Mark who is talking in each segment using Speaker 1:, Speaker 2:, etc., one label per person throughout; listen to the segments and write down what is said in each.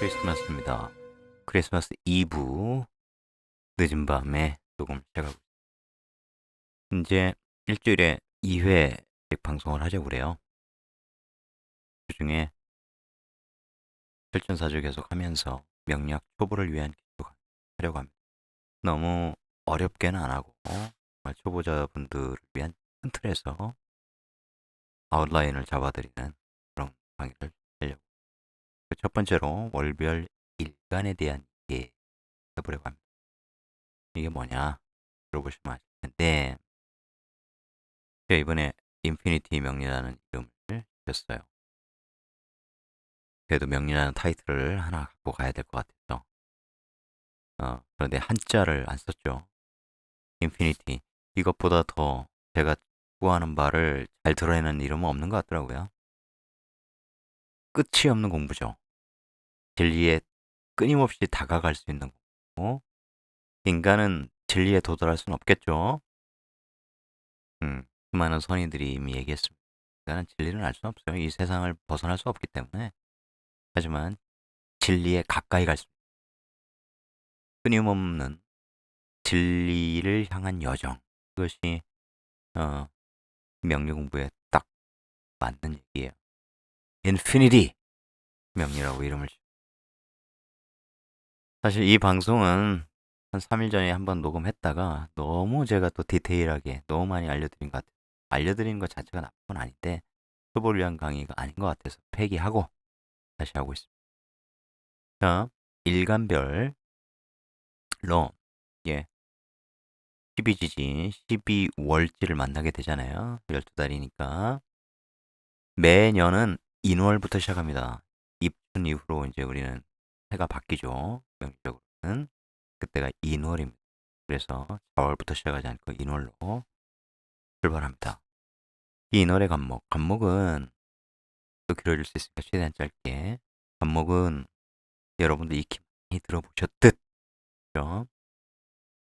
Speaker 1: 크리스마스입니다. 크리스마스 이브 늦은 밤에 녹음 시작하고 이제 일주일에 2회씩 방송을 하려고 그래요. 그중에 실전사주 계속 하면서 명리학 초보를 위한 기초 하려고 합니다. 너무 어렵게는 안 하고 정말 초보자분들을 위한 큰 틀에서 아웃라인을 잡아드리는 그런 강의를 하려고. 첫 번째로 월별 일간에 대한 얘기 해보려고 합니다. 이게 뭐냐 들어보시면 아실 텐데 제가 이번에 인피니티 명리라는 이름을 지었어요. 그래도 명리라는 타이틀을 하나 갖고 가야 될 것 같아서 그런데 한자를 안 썼죠. 인피니티. 이것보다 더 제가 추구하는 바를 잘 드러내는 이름은 없는 것 같더라고요. 끝이 없는 공부죠. 진리에 끊임없이 다가갈 수 있는 공부. 인간은 진리에 도달할 수는 없겠죠. 수많은 선인들이 이미 얘기했습니다. 인간은 진리를 알 수는 없어요. 이 세상을 벗어날 수 없기 때문에. 하지만 진리에 가까이 갈 수, 끊임없는 진리를 향한 여정. 그것이 명리 공부에 딱 맞는 얘기예요. 인피니티 명리라고 이름을 지어. 사실 이 방송은 한 3일 전에 한번 녹음했다가 너무 제가 또 디테일하게 너무 많이 알려드린 것 같아요. 알려드린 것 자체가 나쁜 건 아닌데 초보를 위한 강의가 아닌 것 같아서 폐기하고 다시 하고 있습니다. 자, 일간별로 예, 12지지, 12월지를 만나게 되잖아요. 12달이니까. 매년은 인월부터 시작합니다. 입춘 이후로 이제 우리는 해가 바뀌죠. 명리적으로는. 그때가 인월입니다. 그래서 4월부터 시작하지 않고 인월로 출발합니다. 이 인월의 간목은 또 길어질 수 있으니까 최대한 짧게. 간목은 여러분도 익히 많이 들어보셨듯, 그죠?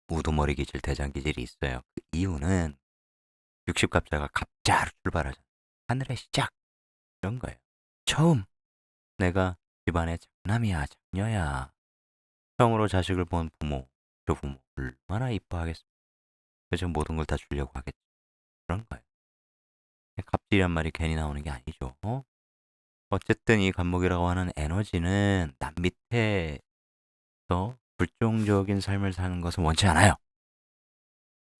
Speaker 1: 우두머리 기질, 대장 기질이 있어요. 그 이유는 60갑자가 갑자로 출발하죠. 하늘의 시작, 이런 거예요. 처음 내가 집안의 장남이야, 장녀야. 처음으로 자식을 본 부모, 조부모 얼마나 이뻐하겠습니까? 그래서 모든 걸 다 주려고 하겠죠. 그런 거예요. 갑질이란 말이 괜히 나오는 게 아니죠. 어쨌든 이 간목이라고 하는 에너지는 남 밑에서 불종적인 삶을 사는 것은 원치 않아요.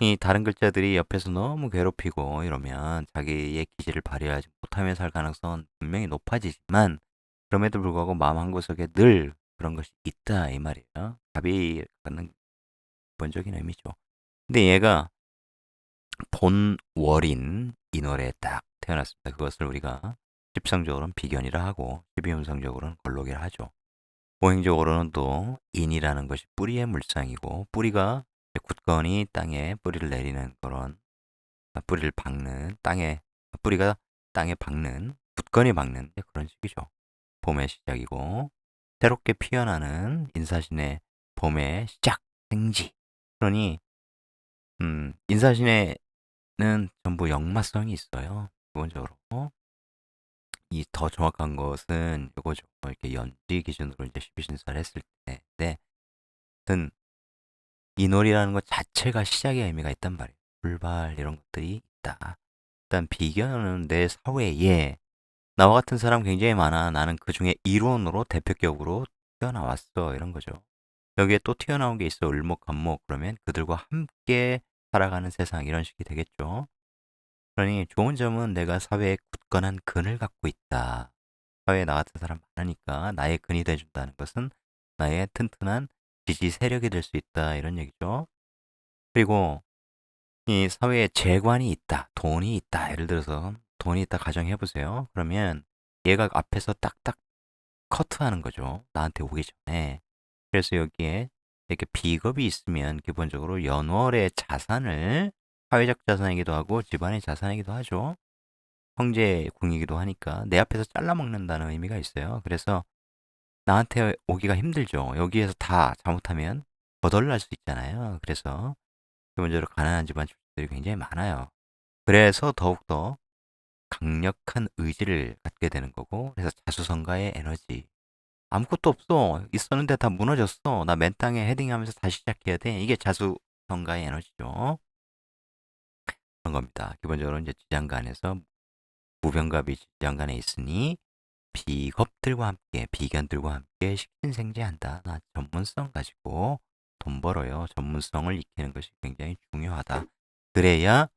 Speaker 1: 이 다른 글자들이 옆에서 너무 괴롭히고 이러면 자기의 기질을 발휘하지 못하며 살 가능성은 분명히 높아지지만 그럼에도 불구하고 마음 한구석에 늘 그런 것이 있다 이 말이에요. 답이 갖는 기본적인 의미죠. 근데 얘가 본월인 인월에 딱 태어났습니다. 그것을 우리가 십상적으로는 비견이라 하고 십이운상적으로는 걸록이라 하죠. 오행적으로는 또 인이라는 것이 뿌리의 물상이고 뿌리가 굳건히 땅에 뿌리를 내리는 그런 뿌리를 박는 땅에 뿌리가 땅에 박는 굳건히 박는 그런 식이죠. 봄의 시작이고 새롭게 피어나는 인사신의 봄의 시작 생지. 그러니 인사신에는 전부 역마성이 있어요. 기본적으로 이 더 정확한 것은 이거죠. 이렇게 연지 기준으로 이제 12신사를 했을 때인데, 하여튼 인월이라는 것 자체가 시작의 의미가 있단 말이에요. 불발 이런 것들이 있다. 일단 비견은 내 사회에 나와 같은 사람 굉장히 많아. 나는 그 중에 일원으로 대표격으로 튀어나왔어. 이런 거죠. 여기에 또 튀어나온 게 있어. 을목간목. 그러면 그들과 함께 살아가는 세상 이런 식이 되겠죠. 그러니 좋은 점은 내가 사회에 굳건한 근을 갖고 있다. 사회에 나 같은 사람 많으니까 나의 근이 돼준다는 것은 나의 튼튼한 지지 세력이 될 수 있다. 이런 얘기죠. 그리고 이 사회에 재관이 있다. 돈이 있다. 예를 들어서 돈이 있다 가정해 보세요. 그러면 얘가 앞에서 딱딱 커트하는 거죠. 나한테 오기 전에. 그래서 여기에 이렇게 비겁이 있으면 기본적으로 연월의 자산을 사회적 자산이기도 하고 집안의 자산이기도 하죠. 형제 궁이기도 하니까 내 앞에서 잘라먹는다는 의미가 있어요. 그래서 나한테 오기가 힘들죠. 여기에서 다 잘못하면 거덜날 수 있잖아요. 그래서 기본적으로 가난한 집안 출신들이 굉장히 많아요. 그래서 더욱더 강력한 의지를 갖게 되는 거고, 그래서 자수성가의 에너지, 아무것도 없어. 있었는데 다 무너졌어. 나 맨 땅에 헤딩하면서 다시 시작해야 돼. 이게 자수성가의 에너지죠. 그런 겁니다. 기본적으로 이제 지장간에서 무병갑이 지장간에 있으니 비겁들과 함께, 비견들과 함께 식신생재한다. 나 전문성 가지고 돈 벌어요. 전문성을 익히는 것이 굉장히 중요하다. 그래야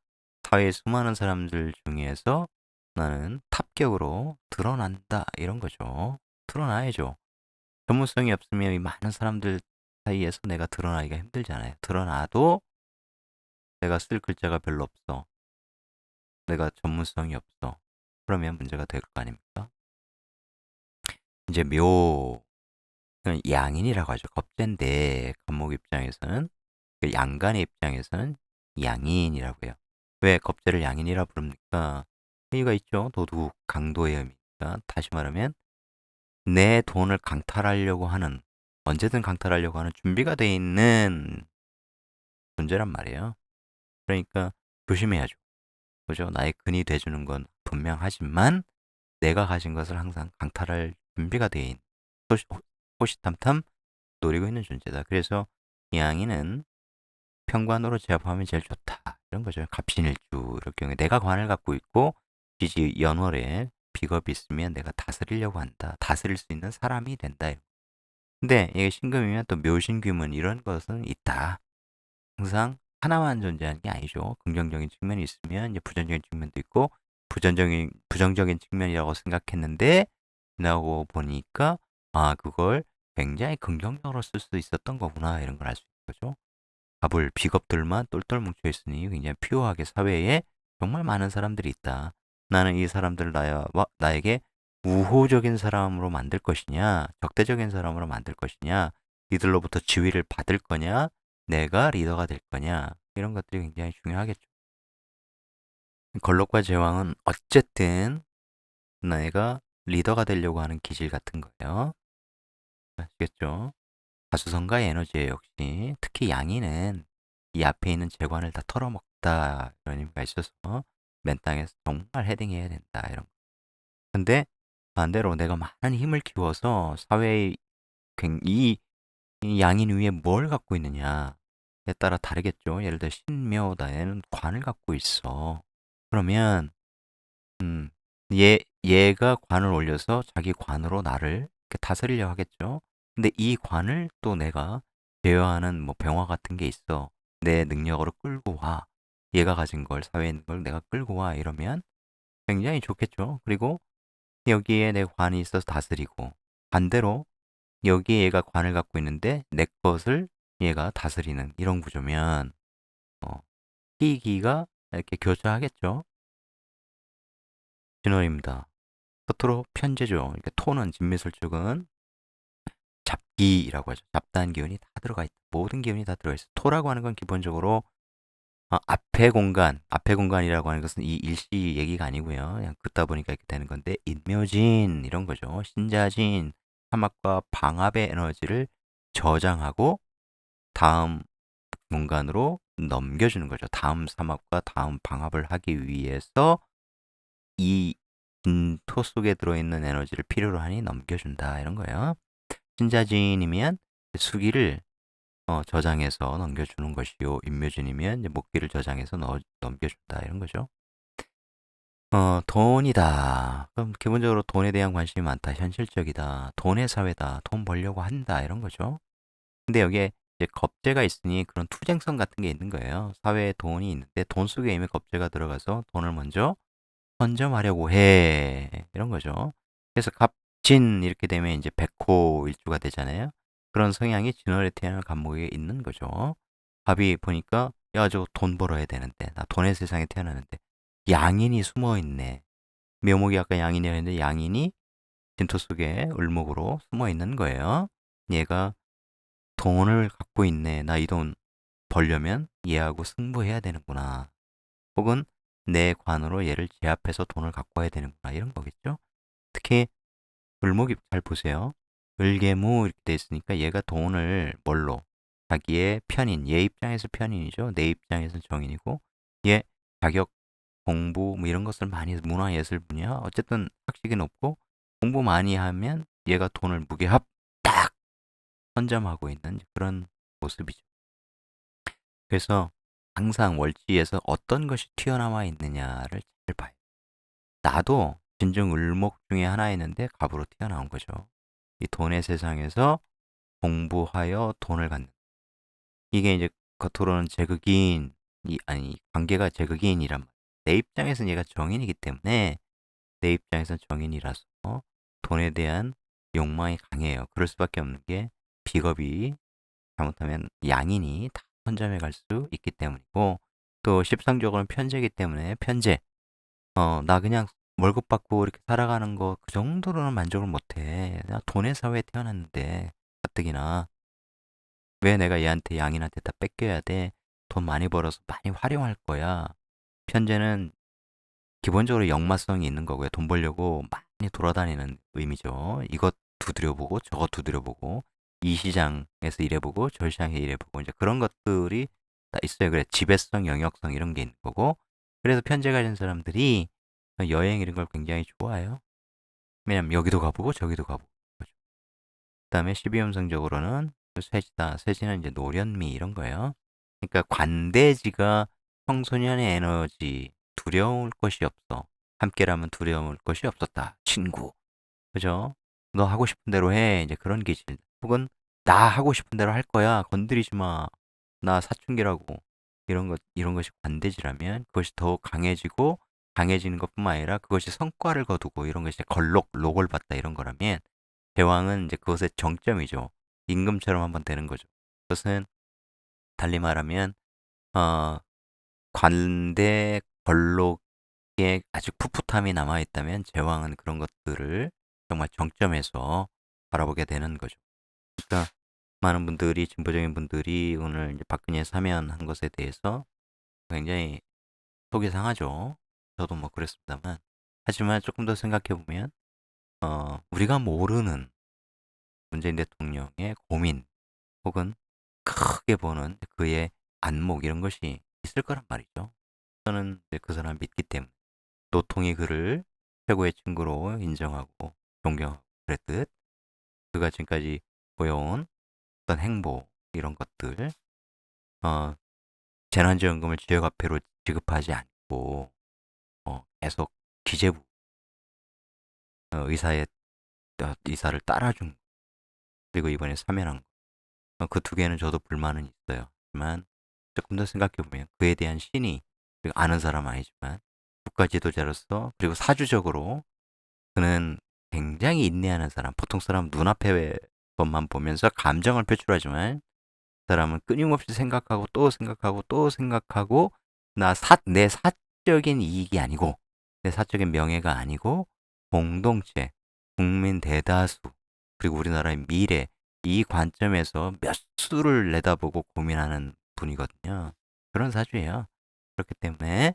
Speaker 1: 사회의 수많은 사람들 중에서 나는 탑격으로 드러난다. 이런 거죠. 드러나야죠. 전문성이 없으면 이 많은 사람들 사이에서 내가 드러나기가 힘들잖아요. 드러나도 내가 쓸 글자가 별로 없어. 내가 전문성이 없어. 그러면 문제가 될 거 아닙니까? 이제 양인이라고 하죠. 겁재인데 겁목 입장에서는 양간의 입장에서는 양인이라고 해요. 왜 겁재를 양인이라 부릅니까? 이유가 있죠. 도둑, 강도의 의미니까. 다시 말하면 내 돈을 강탈하려고 하는, 언제든 강탈하려고 하는 준비가 돼 있는 존재란 말이에요. 그러니까 조심해야죠. 그죠? 나의 근이 돼주는 건 분명하지만 내가 가진 것을 항상 강탈할 준비가 돼 있는 호시탐탐 노리고 있는 존재다. 그래서 이 양이는 평관으로 제압하면 제일 좋다. 이런 거죠. 갑신일주 이럴 경우에 내가 관을 갖고 있고 지지 연월에 비겁이 있으면 내가 다스리려고 한다. 다스릴 수 있는 사람이 된다. 근데 이게 신금이면 또 묘신귀문 이런 것은 있다. 항상 하나만 존재하는 게 아니죠. 긍정적인 측면이 있으면 이제 부정적인 측면도 있고 부정적인 측면이라고 생각했는데 지나고 보니까 그걸 굉장히 긍정적으로 쓸 수 있었던 거구나 이런 걸 알 수 있는 거죠. 비겁들만 똘똘 뭉쳐 있으니 굉장히 피오하게 사회에 정말 많은 사람들이 있다. 나는 이 사람들을 나에게 우호적인 사람으로 만들 것이냐, 적대적인 사람으로 만들 것이냐, 이들로부터 지위를 받을 거냐, 내가 리더가 될 거냐, 이런 것들이 굉장히 중요하겠죠. 걸록과 제왕은 어쨌든 내가 리더가 되려고 하는 기질 같은 거예요. 아시겠죠? 가수성가의 에너지예요, 역시. 특히 양이는 이 앞에 있는 재관을 다 털어먹다 이런 의미가 있어서 맨 땅에서 정말 헤딩해야 된다 이런 거. 근데 반대로 내가 많은 힘을 키워서 사회의 이 양인 위에 뭘 갖고 있느냐에 따라 다르겠죠. 예를 들어 신묘다에는 관을 갖고 있어. 그러면 음, 얘가 관을 올려서 자기 관으로 나를 이렇게 다스리려 하겠죠. 근데 이 관을 또 내가 제어하는 뭐 병화 같은 게 있어. 내 능력으로 끌고 와. 얘가 가진 걸, 사회에 있는 걸 내가 끌고 와. 이러면 굉장히 좋겠죠. 그리고 여기에 내 관이 있어서 다스리고, 반대로 여기에 얘가 관을 갖고 있는데 내 것을 얘가 다스리는 이런 구조면, 어, 희기가 이렇게 교차하겠죠. 진월입니다. 끝으로 편제죠. 그러니까 토는 진미술축은 잡기라고 하죠. 잡다한 기운이 다 들어가 있다. 모든 기운이 다 들어가 있어. 토라고 하는 건 기본적으로 앞에 공간이라고 하는 것은 이 일시 얘기가 아니고요. 그냥 긋다 보니까 이렇게 되는 건데 인묘진 이런 거죠. 신자진 삼합과 방합의 에너지를 저장하고 다음 공간으로 넘겨주는 거죠. 다음 삼합과 다음 방합을 하기 위해서 이 토 속에 들어있는 에너지를 필요로 하니 넘겨준다 이런 거예요. 신자진이면 수기를 저장해서 넘겨주는 것이요. 인묘진이면 이제 목기를 저장해서 넘겨준다 이런 거죠. 돈이다. 그럼 기본적으로 돈에 대한 관심이 많다. 현실적이다. 돈의 사회다. 돈 벌려고 한다 이런 거죠. 근데 여기에 이제 겁재가 있으니 그런 투쟁성 같은 게 있는 거예요. 사회에 돈이 있는데 돈 속에 이미 겁재가 들어가서 돈을 먼저 선점하려고 해. 이런 거죠. 그래서 갑진 이렇게 되면 이제 백호 일주가 되잖아요. 그런 성향이 진월에 태어난 간목에 있는 거죠. 갑이 보니까 야, 저 돈 벌어야 되는데 나 돈의 세상에 태어났는데 양인이 숨어 있네. 묘목이 아까 양인이라 했는데 양인이 진토 속에 을목으로 숨어 있는 거예요. 얘가 돈을 갖고 있네. 나 이 돈 벌려면 얘하고 승부해야 되는구나. 혹은 내 관으로 얘를 제압해서 돈을 갖고 와야 되는구나. 이런 거겠죠. 특히 을목이 잘 보세요. 을개무 이렇게 돼 있으니까 얘가 돈을 뭘로? 자기의 편인, 얘 입장에서 편인이죠. 내 입장에서 정인이고 얘 자격, 공부 뭐 이런 것을 많이 해서 문화예술 분야 어쨌든 학식이 높고 공부 많이 하면 얘가 돈을 무게합 딱 선점하고 있는 그런 모습이죠. 그래서 항상 월지에서 어떤 것이 튀어나와 있느냐를 잘 봐요. 나도 진중을목 중에 하나였는데 갑으로 튀어나온 거죠. 이 돈의 세상에서 공부하여 돈을 갖는. 이게 이제 겉으로는 제극인, 아니, 관계가 제극인이란 말. 내 입장에서는 얘가 정인이기 때문에 내 입장에서는 정인이라서 돈에 대한 욕망이 강해요. 그럴 수밖에 없는 게 비겁이 잘못하면 양인이 다 선점해 갈 수 있기 때문이고 또 십상적으로는 편제이기 때문에 편제. 나 그냥 월급 받고 이렇게 살아가는 거 그 정도로는 만족을 못해. 나 돈의 사회에 태어났는데 가뜩이나 왜 내가 얘한테 양인한테 다 뺏겨야 돼? 돈 많이 벌어서 많이 활용할 거야. 편제는 기본적으로 역마성이 있는 거고요. 돈 벌려고 많이 돌아다니는 의미죠. 이것 두드려보고 저것 두드려보고 이 시장에서 일해보고 저 시장에서 일해보고 이제 그런 것들이 다 있어요. 그래 지배성, 영역성 이런 게 있는 거고 그래서 편제 가진 사람들이 여행 이런 걸 굉장히 좋아해요. 왜냐면 여기도 가보고 저기도 가보고. 그 다음에 12음성적으로는 쇠지다. 쇠지는 이제 노련미 이런 거예요. 그러니까 관대지가 청소년의 에너지, 두려울 것이 없어. 함께라면 두려울 것이 없었다. 친구. 그죠? 너 하고 싶은 대로 해. 이제 그런 기질. 혹은 나 하고 싶은 대로 할 거야. 건드리지 마. 나 사춘기라고. 이런 것이 관대지라면 그것이 더욱 강해지고 강해지는 것뿐만 아니라 그것이 성과를 거두고 이런 것이 걸록, 록을 받다 이런 거라면 제왕은 이제 그것의 정점이죠. 임금처럼 한번 되는 거죠. 그것은 달리 말하면 어, 관대 걸록에 아직 풋풋함이 남아있다면 제왕은 그런 것들을 정말 정점에서 바라보게 되는 거죠. 그러니까 많은 분들이 진보적인 분들이 오늘 이제 박근혜 사면한 것에 대해서 굉장히 속이 상하죠. 저도 뭐 그랬습니다만 하지만 조금 더 생각해 보면 우리가 모르는 문재인 대통령의 고민 혹은 크게 보는 그의 안목 이런 것이 있을 거란 말이죠. 저는 그 사람 믿기 때문에 노통이 그를 최고의 친구로 인정하고 존경하고 그랬듯 그가 지금까지 보여온 어떤 행보 이런 것들 재난지원금을 지역화폐로 지급하지 않고 계속 기재부 의사의 의사를 따라준 그리고 이번에 사면한 거. 그 두 개는 저도 불만은 있어요. 하지만 조금 더 생각해보면 그에 대한 신이 아는 사람 아니지만 국가 지도자로서 그리고 사주적으로 그는 굉장히 인내하는 사람. 보통 사람 눈앞의 것만 보면서 감정을 표출하지만 그 사람은 끊임없이 생각하고 또 생각하고 또 생각하고 내 사적인 이익이 아니고 내 사적인 명예가 아니고 공동체, 국민 대다수 그리고 우리나라의 미래 이 관점에서 몇 수를 내다보고 고민하는 분이거든요. 그런 사주예요. 그렇기 때문에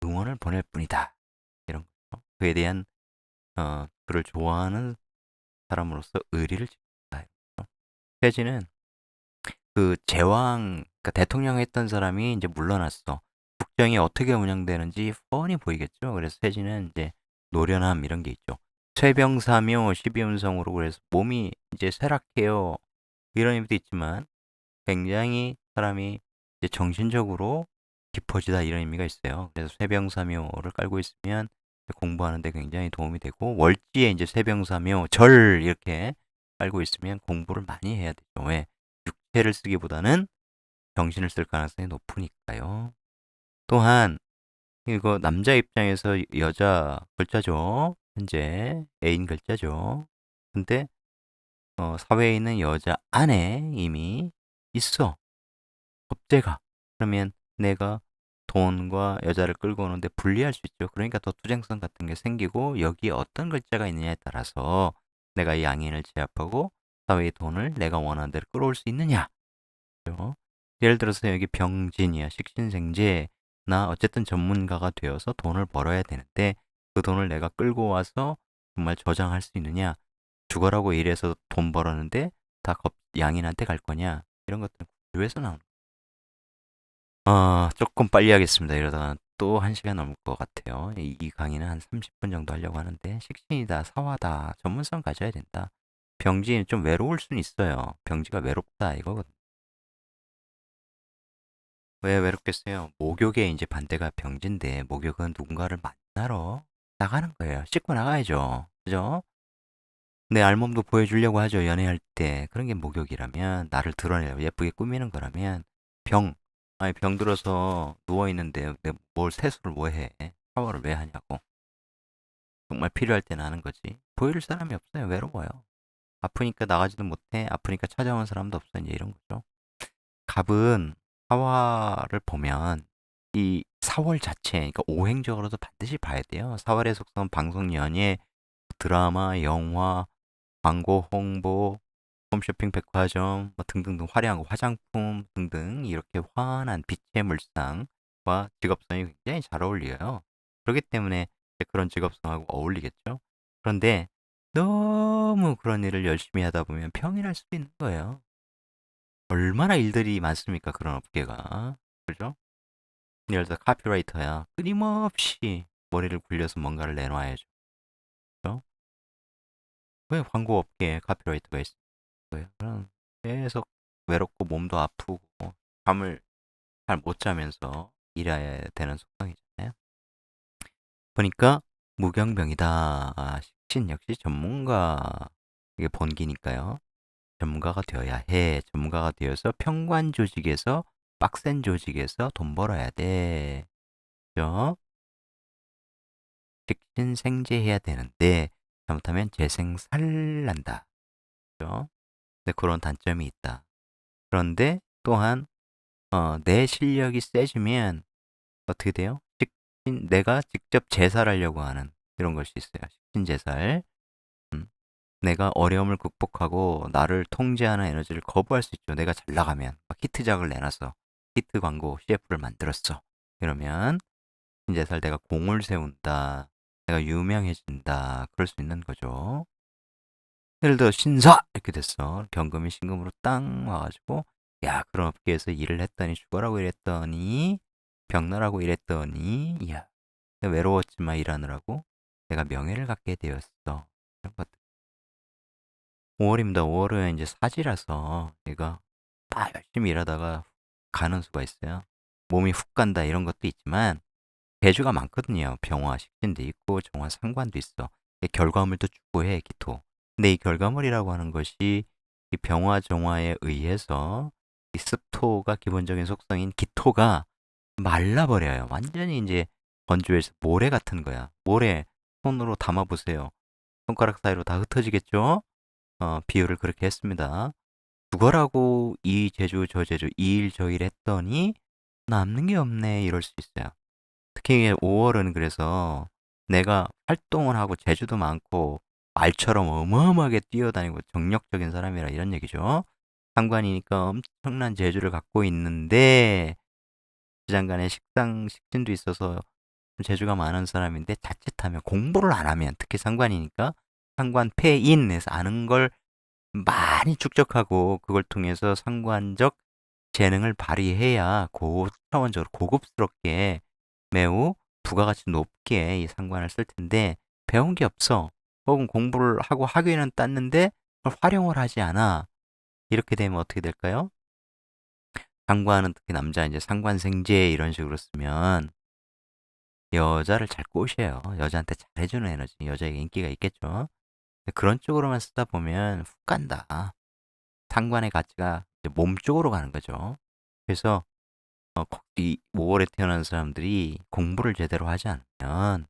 Speaker 1: 응원을 보낼 뿐이다. 이런 거죠. 그에 대한 그를 좋아하는 사람으로서 의리를 지킨다. 혜진은 그 제왕, 그러니까 대통령 했던 사람이 이제 물러났어. 국정이 어떻게 운영되는지 뻔히 보이겠죠. 그래서 혜진은 이제 노련함 이런 게 있죠. 쇠병사묘 12운성으로 그래서 몸이 이제 쇠락해요. 이런 의미도 있지만 굉장히 사람이 이제 정신적으로 깊어지다 이런 의미가 있어요. 그래서 쇠병사묘를 깔고 있으면 공부하는데 굉장히 도움이 되고 월지에 이제 쇠병사묘 절 이렇게 깔고 있으면 공부를 많이 해야 되죠. 왜? 육체를 쓰기보다는 정신을 쓸 가능성이 높으니까요. 또한 이거 남자 입장에서 여자 글자죠. 현재 애인 글자죠. 근데 사회에 있는 여자 안에 이미 있어. 겁재가. 그러면 내가 돈과 여자를 끌고 오는데 불리할 수 있죠. 그러니까 더 투쟁성 같은 게 생기고 여기에 어떤 글자가 있느냐에 따라서 내가 이 양인을 제압하고 사회의 돈을 내가 원하는 대로 끌어올 수 있느냐. 그렇죠? 예를 들어서 여기 병진이야. 식신생제나 어쨌든 전문가가 되어서 돈을 벌어야 되는데 그 돈을 내가 끌고 와서 정말 저장할 수 있느냐. 죽어라고 일해서 돈 벌었는데 다 양인한테 갈 거냐. 이런 것들은 구조에서 나오는 조금 빨리 하겠습니다. 이러다가 또 1시간 넘을 것 같아요. 이 강의는 한 30분 정도 하려고 하는데 식신이다, 사화다, 전문성 가져야 된다. 병지는 좀 외로울 수는 있어요. 병지가 외롭다 이거거든. 왜 외롭겠어요? 목욕의 이제 반대가 병진데 목욕은 누군가를 만나러 나가는 거예요. 씻고 나가야죠. 그죠? 내 알몸도 보여주려고 하죠. 연애할 때. 그런 게 목욕이라면 나를 드러내려 예쁘게 꾸미는 거라면 병. 아니 병 들어서 누워 있는데 뭘 세수를 뭐 해? 샤워를 왜 하냐고. 정말 필요할 때는 하는 거지. 보여줄 사람이 없어요. 외로워요. 아프니까 나가지도 못해. 아프니까 찾아오는 사람도 없어. 이제 이런 거죠. 갑은 사화를 보면 이 사월 자체, 그러니까 오행적으로도 반드시 봐야 돼요. 사월의 속성 방송, 연예, 드라마, 영화, 광고, 홍보, 홈쇼핑, 백화점 뭐 등등등 화려한 거, 화장품 등등 이렇게 환한 빛의 물상과 직업성이 굉장히 잘 어울려요. 그렇기 때문에 그런 직업성하고 어울리겠죠. 그런데 너무 그런 일을 열심히 하다 보면 병이 날 수도 있는 거예요. 얼마나 일들이 많습니까? 그런 업계가. 그죠? 예를 들어 카피라이터야. 끊임없이 머리를 굴려서 뭔가를 내놔야죠. 그죠? 왜 광고 업계에 카피라이터가 있어요? 그럼 계속 외롭고 몸도 아프고 잠을 잘 못 자면서 일해야 되는 속성이잖아요. 보니까 무경병이다. 아, 식신 역시 전문가 이게 본기니까요. 전문가가 되어야 해. 전문가가 되어서 평관 조직에서 빡센 조직에서 돈 벌어야 돼. 그죠? 식신생재해야 되는데 잘못하면 재생살난다. 그죠? 근데 그런 단점이 있다. 그런데 또한 내 실력이 세지면 어떻게 돼요? 내가 직접 제살하려고 하는 이런 것이 있어요. 식신제살. 음, 내가 어려움을 극복하고 나를 통제하는 에너지를 거부할 수 있죠. 내가 잘 나가면 막 히트작을 내놔서 히트 광고 CF를 만들었어. 이러면 신제살 내가 공을 세운다. 내가 유명해진다. 그럴 수 있는 거죠. 예를 들어 신사 이렇게 됐어. 경금이 신금으로 땅 와가지고 야 그런 업계에서 일을 했더니 죽어라고 일했더니 병나라고 일했더니 야 내가 외로웠지만 일하느라고 내가 명예를 갖게 되었어. 이런 것들. 5월입니다. 5월은 이제 사지라서 얘가 막 열심히 일하다가 가는 수가 있어요. 몸이 훅 간다 이런 것도 있지만 대주가 많거든요. 병화 식신도 있고 정화 상관도 있어. 결과물도 추구해 기토. 근데 이 결과물이라고 하는 것이 이 병화 정화에 의해서 이 습토가 기본적인 속성인 기토가 말라버려요. 완전히 이제 건조해서 모래 같은 거야. 모래 손으로 담아보세요. 손가락 사이로 다 흩어지겠죠? 비유를 그렇게 했습니다. 죽어라고 이 제주 저 제주 이 일 저 일 했더니 남는 게 없네 이럴 수 있어요. 특히 5월은 그래서 내가 활동을 하고 재주도 많고 말처럼 어마어마하게 뛰어다니고 정력적인 사람이라 이런 얘기죠. 상관이니까 엄청난 재주를 갖고 있는데 시장간에 식신도 있어서 재주가 많은 사람인데 자칫하면 공부를 안 하면 특히 상관이니까 상관 폐인에서 아는 걸 많이 축적하고 그걸 통해서 상관적 재능을 발휘해야 고차원적으로 고급스럽게 매우 부가가치 높게 이 상관을 쓸 텐데 배운 게 없어. 혹은 공부를 하고 학위는 땄는데 그걸 활용을 하지 않아. 이렇게 되면 어떻게 될까요? 상관은 특히 남자 이제 상관생재 이런 식으로 쓰면 여자를 잘 꼬셔요. 여자한테 잘해주는 에너지, 여자에게 인기가 있겠죠. 그런 쪽으로만 쓰다 보면 훅 간다. 상관의 가치가 몸 쪽으로 가는 거죠. 그래서 이 5월에 태어난 사람들이 공부를 제대로 하지 않으면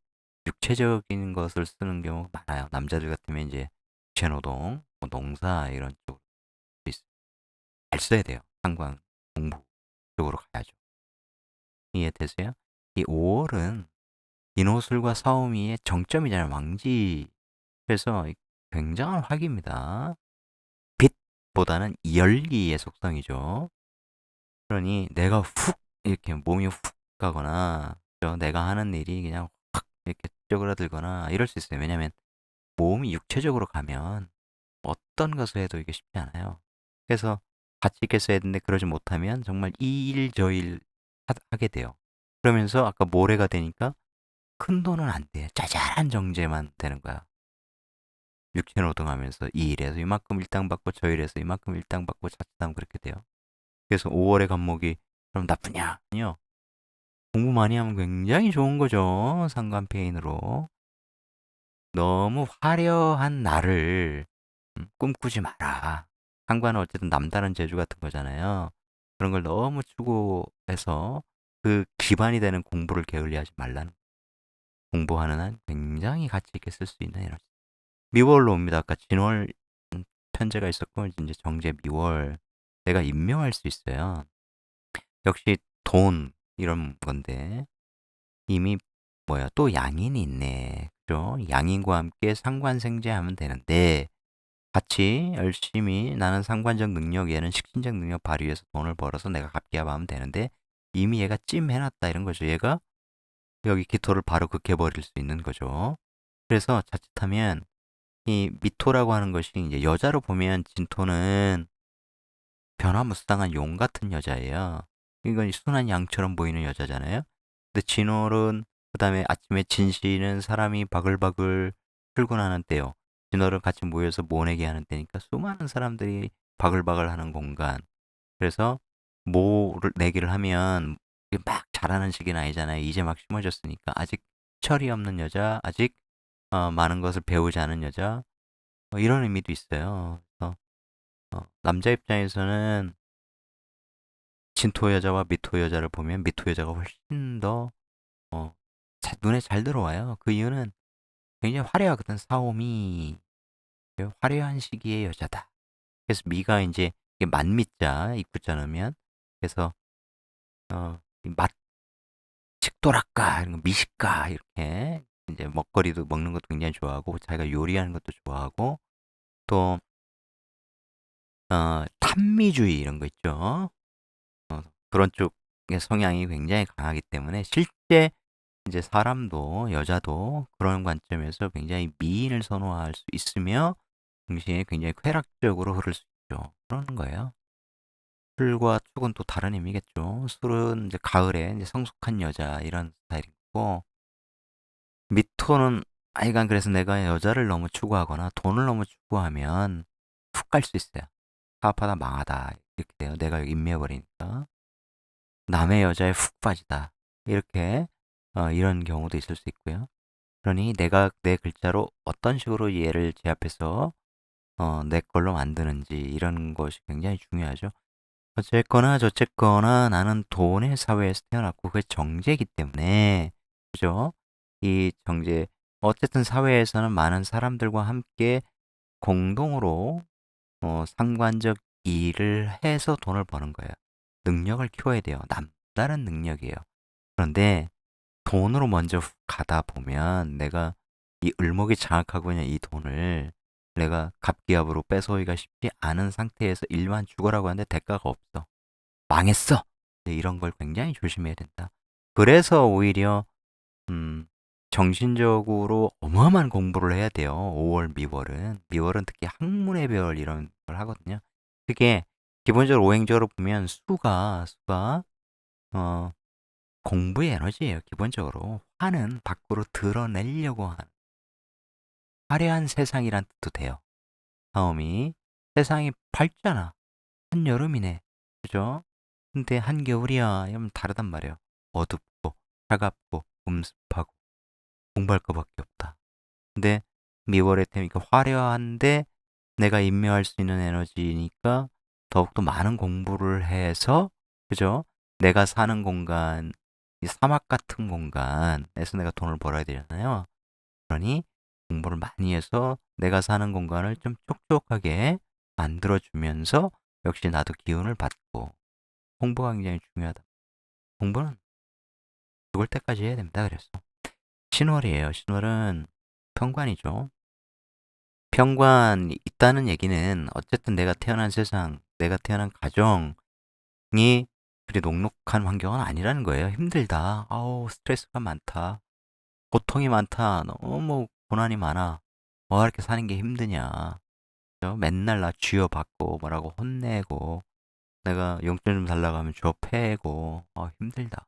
Speaker 1: 육체적인 것을 쓰는 경우가 많아요. 남자들 같으면 이제 육체노동, 뭐 농사 이런 쪽으로 있어요. 잘 써야 돼요. 상관, 공부 쪽으로 가야죠. 이해되세요? 이 5월은 인호술과 사오미의 정점이잖아요. 왕지. 그래서 굉장한 화기입니다. 빛보다는 열기의 속성이죠. 그러니 내가 훅 이렇게 몸이 훅 가거나 내가 하는 일이 그냥 확 이렇게 쪼그라들거나 이럴 수 있어요. 왜냐하면 몸이 육체적으로 가면 어떤 것을 해도 이게 쉽지 않아요. 그래서 같이 있게 써야 되는데 그러지 못하면 정말 이 일 저 일 하게 돼요. 그러면서 아까 모래가 되니까 큰 돈은 안 돼. 짜잘한 정제만 되는 거야. 육체노동하면서 이 일에서 이만큼 일당 받고 저 일에서 이만큼 일당 받고 자칫하면 그렇게 돼요. 그래서 5월의 간목이 그럼 나쁘냐? 아니요. 공부 많이 하면 굉장히 좋은 거죠. 상관페인으로. 너무 화려한 나를 꿈꾸지 마라. 상관은 어쨌든 남다른 재주 같은 거잖아요. 그런 걸 너무 추구해서 그 기반이 되는 공부를 게을리하지 말라는. 공부하는 한 굉장히 가치 있게 쓸 수 있는 에너지. 미월로 옵니다. 아까 진월 편제가 있었고 이제 정제 미월. 내가 임명할 수 있어요. 역시 돈 이런 건데 이미 뭐야 또 양인이 있네. 그죠? 양인과 함께 상관생제하면 되는데 같이 열심히 나는 상관적 능력 얘는 식신적 능력 발휘해서 돈을 벌어서 내가 갚게 하면 되는데 이미 얘가 찜해놨다 이런 거죠. 얘가 여기 기토를 바로 극해버릴 수 있는 거죠. 그래서 자칫하면 이 미토라고 하는 것이 이제 여자로 보면 진토는 변화무쌍한 용 같은 여자예요. 이건 순한 양처럼 보이는 여자잖아요. 근데 진월은 그다음에 아침에 진시는 사람이 바글바글 출근하는 때요. 진월은 같이 모여서 모내기 하는 때니까 수많은 사람들이 바글바글 하는 공간. 그래서 모를 내기를 하면 막 잘하는 시기는 아니잖아요. 이제 막 심어졌으니까 아직 철이 없는 여자, 아직 많은 것을 배우지 않은 여자, 이런 의미도 있어요. 그래서 남자 입장에서는 진토 여자와 미토 여자를 보면 미토 여자가 훨씬 더 어, 눈에 잘 들어와요. 그 이유는 굉장히 화려하거든. 사오미 화려한 시기의 여자다. 그래서 미가 이제 만미자 입구자 넣으면 그래서 맛 식도락가 이런 거 미식가 이렇게 이제 먹거리도 먹는 것도 굉장히 좋아하고 자기가 요리하는 것도 좋아하고 또 탐미주의 이런 거 있죠. 그런 쪽의 성향이 굉장히 강하기 때문에 실제 이제 사람도 여자도 그런 관점에서 굉장히 미인을 선호할 수 있으며 동시에 굉장히 쾌락적으로 흐를 수 있죠. 그러는 거예요. 술과 축은 또 다른 의미겠죠. 술은 이제 가을에 이제 성숙한 여자 이런 스타일이고 미토는 아이간 그래서 내가 여자를 너무 추구하거나 돈을 너무 추구하면 훅 갈 수 있어요. 사업하다 망하다 이렇게 돼요. 내가 임매버리니까 남의 여자에 훅 빠지다 이렇게 이런 경우도 있을 수 있고요. 그러니 내가 내 글자로 어떤 식으로 얘를 제압해서 내 걸로 만드는지 이런 것이 굉장히 중요하죠. 어쨌거나 저쨌거나 나는 돈의 사회에서 태어났고 그게 정제이기 때문에 그죠? 이 정제 어쨌든 사회에서는 많은 사람들과 함께 공동으로 상관적 일을 해서 돈을 버는 거예요. 능력을 키워야 돼요. 남다른 능력이에요. 그런데 돈으로 먼저 가다 보면 내가 이 을목이 장악하고 있는 이 돈을 내가 갑기압으로 뺏어오기가 쉽지 않은 상태에서 일만 죽어라고 하는데 대가가 없어. 망했어. 이런 걸 굉장히 조심해야 된다. 그래서 오히려 정신적으로 어마어마한 공부를 해야 돼요. 5월 미월은 특히 학문의 별 이런 걸 하거든요. 그게 기본적으로 오행적으로 보면 수가 공부의 에너지예요. 기본적으로 화는 밖으로 드러내려고 하는 화려한 세상이란 뜻도 돼요. 다음이 세상이 밝잖아. 한여름이네. 그죠? 근데 한겨울이야. 이러면 다르단 말이에요. 어둡고 차갑고 음습하고 공부할 거밖에 없다. 근데 미월의 테니까 화려한데 내가 임명할 수 있는 에너지니까 더욱더 많은 공부를 해서 그죠? 내가 사는 공간, 이 사막 같은 공간에서 내가 돈을 벌어야 되잖아요. 그러니 공부를 많이 해서 내가 사는 공간을 좀 촉촉하게 만들어주면서 역시 나도 기운을 받고 공부가 굉장히 중요하다. 공부는 죽을 때까지 해야 됩니다. 그래서 신월이에요. 신월은 평관이죠. 평관이 있다는 얘기는 어쨌든 내가 태어난 세상, 내가 태어난 가정이 그리 녹록한 환경은 아니라는 거예요. 힘들다. 아우, 스트레스가 많다. 고통이 많다. 너무 고난이 많아. 뭐 이렇게 사는 게 힘드냐. 그죠? 맨날 나 쥐어받고 뭐라고 혼내고 내가 용돈 좀 달라고 하면 쥐어 패고 힘들다.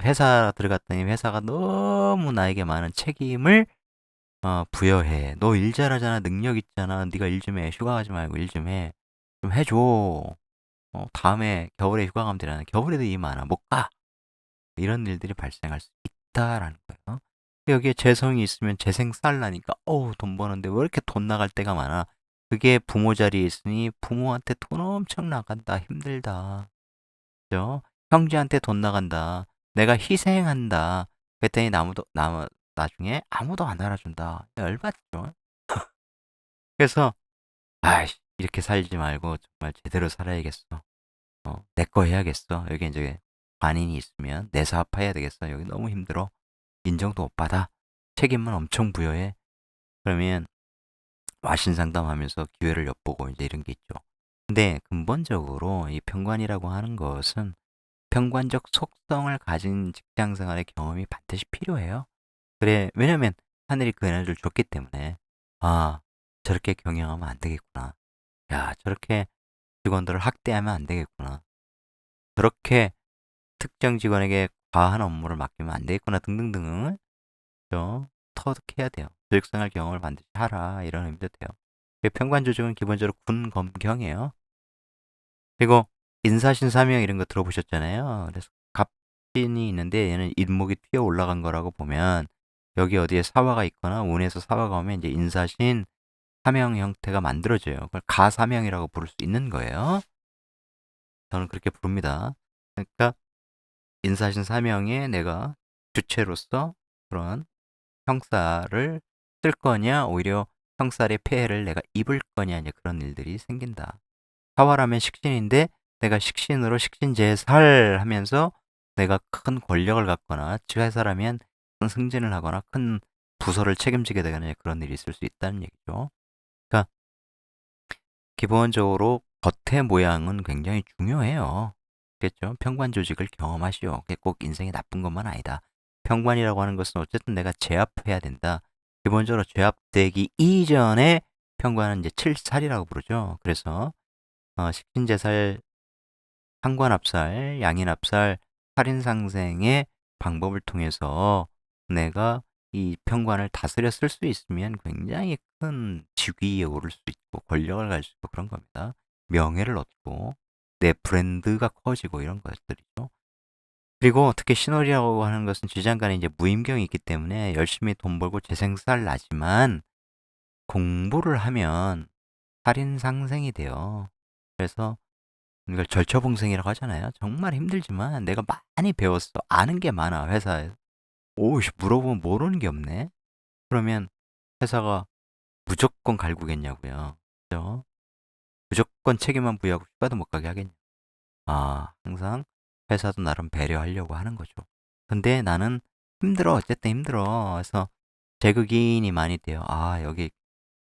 Speaker 1: 회사 들어갔더니 회사가 너무 나에게 많은 책임을 부여해. 너 일 잘하잖아. 능력 있잖아. 네가 일 좀 해. 휴가 가지 말고 일 좀 해. 좀 해줘. 다음에 겨울에 휴가 가면 되잖아. 겨울에도 일 많아. 못 가. 이런 일들이 발생할 수 있다라는 거예요. 여기에 재성이 있으면 재생 쌀라니까. 돈 버는데 왜 이렇게 돈 나갈 때가 많아? 그게 부모 자리에 있으니 부모한테 돈 엄청 나간다. 힘들다. 그죠? 형제한테 돈 나간다. 내가 희생한다. 그랬더니 나중에 아무도 안 알아준다. 열받죠? 그래서, 아이씨, 이렇게 살지 말고 정말 제대로 살아야겠어. 내 거 해야겠어. 여기 이제 관인이 있으면 내 사업해야 되겠어. 여기 너무 힘들어. 인정도 못 받아. 책임만 엄청 부여해. 그러면 와신 상담하면서 기회를 엿보고 이제 이런 게 있죠. 근데 근본적으로 이 평관이라고 하는 것은 평관적 속성을 가진 직장 생활의 경험이 반드시 필요해요. 그래, 왜냐면 하늘이 그 에너지를 줬기 때문에, 아, 저렇게 경영하면 안 되겠구나. 야, 저렇게 직원들을 학대하면 안 되겠구나. 저렇게 특정 직원에게 과한 업무를 맡기면 안 되겠구나. 등등등을 터득해야 돼요. 조직생활 경험을 반드시 하라. 이런 의미도 돼요. 평관 조직은 기본적으로 군 검경이에요. 그리고 인사신사명 이런 거 들어보셨잖아요. 그래서 갑신이 있는데 얘는 인목이 튀어 올라간 거라고 보면 여기 어디에 사화가 있거나 운에서 사화가 오면 이제 인사신 사명 형태가 만들어져요. 그걸 가사명이라고 부를 수 있는 거예요. 저는 그렇게 부릅니다. 그러니까 인사신 사명에 내가 주체로서 그런 형사를 쓸 거냐, 오히려 형살의 폐해를 내가 입을 거냐, 이제 그런 일들이 생긴다. 사화라면 식신인데 내가 식신으로 식신제살 하면서 내가 큰 권력을 갖거나 회사라면 큰 승진을 하거나 큰 부서를 책임지게 되거나 그런 일이 있을 수 있다는 얘기죠. 그러니까 기본적으로 겉의 모양은 굉장히 중요해요. 그렇죠? 평관 조직을 경험하시오. 그게 꼭 인생이 나쁜 것만 아니다. 평관이라고 하는 것은 어쨌든 내가 제압해야 된다. 기본적으로 제압되기 이전에 평관은 이제 칠살이라고 부르죠. 그래서 식신제살, 상관합살, 양인합살, 살인상생의 방법을 통해서 내가 이 평관을 다스려 쓸 수 있으면 굉장히 큰 직위에 오를 수 있고 권력을 가질 수 있고 그런 겁니다. 명예를 얻고 내 브랜드가 커지고 이런 것들이죠. 그리고 특히 신월이라고 하는 것은 지장간에 이제 무임경이 있기 때문에 열심히 돈 벌고 재생살 나지만 공부를 하면 살인상생이 돼요. 그래서 이걸 절처봉생이라고 하잖아요. 정말 힘들지만 내가 많이 배웠어. 아는 게 많아, 회사에. 오우씨, 물어보면 모르는 게 없네. 그러면 회사가 무조건 갈구겠냐고요. 그죠? 무조건 책임만 부여하고 휴가도 못 가게 하겠냐. 항상 회사도 나름 배려하려고 하는 거죠. 근데 나는 힘들어. 어쨌든 힘들어. 그래서 제극인이 많이 돼요. 여기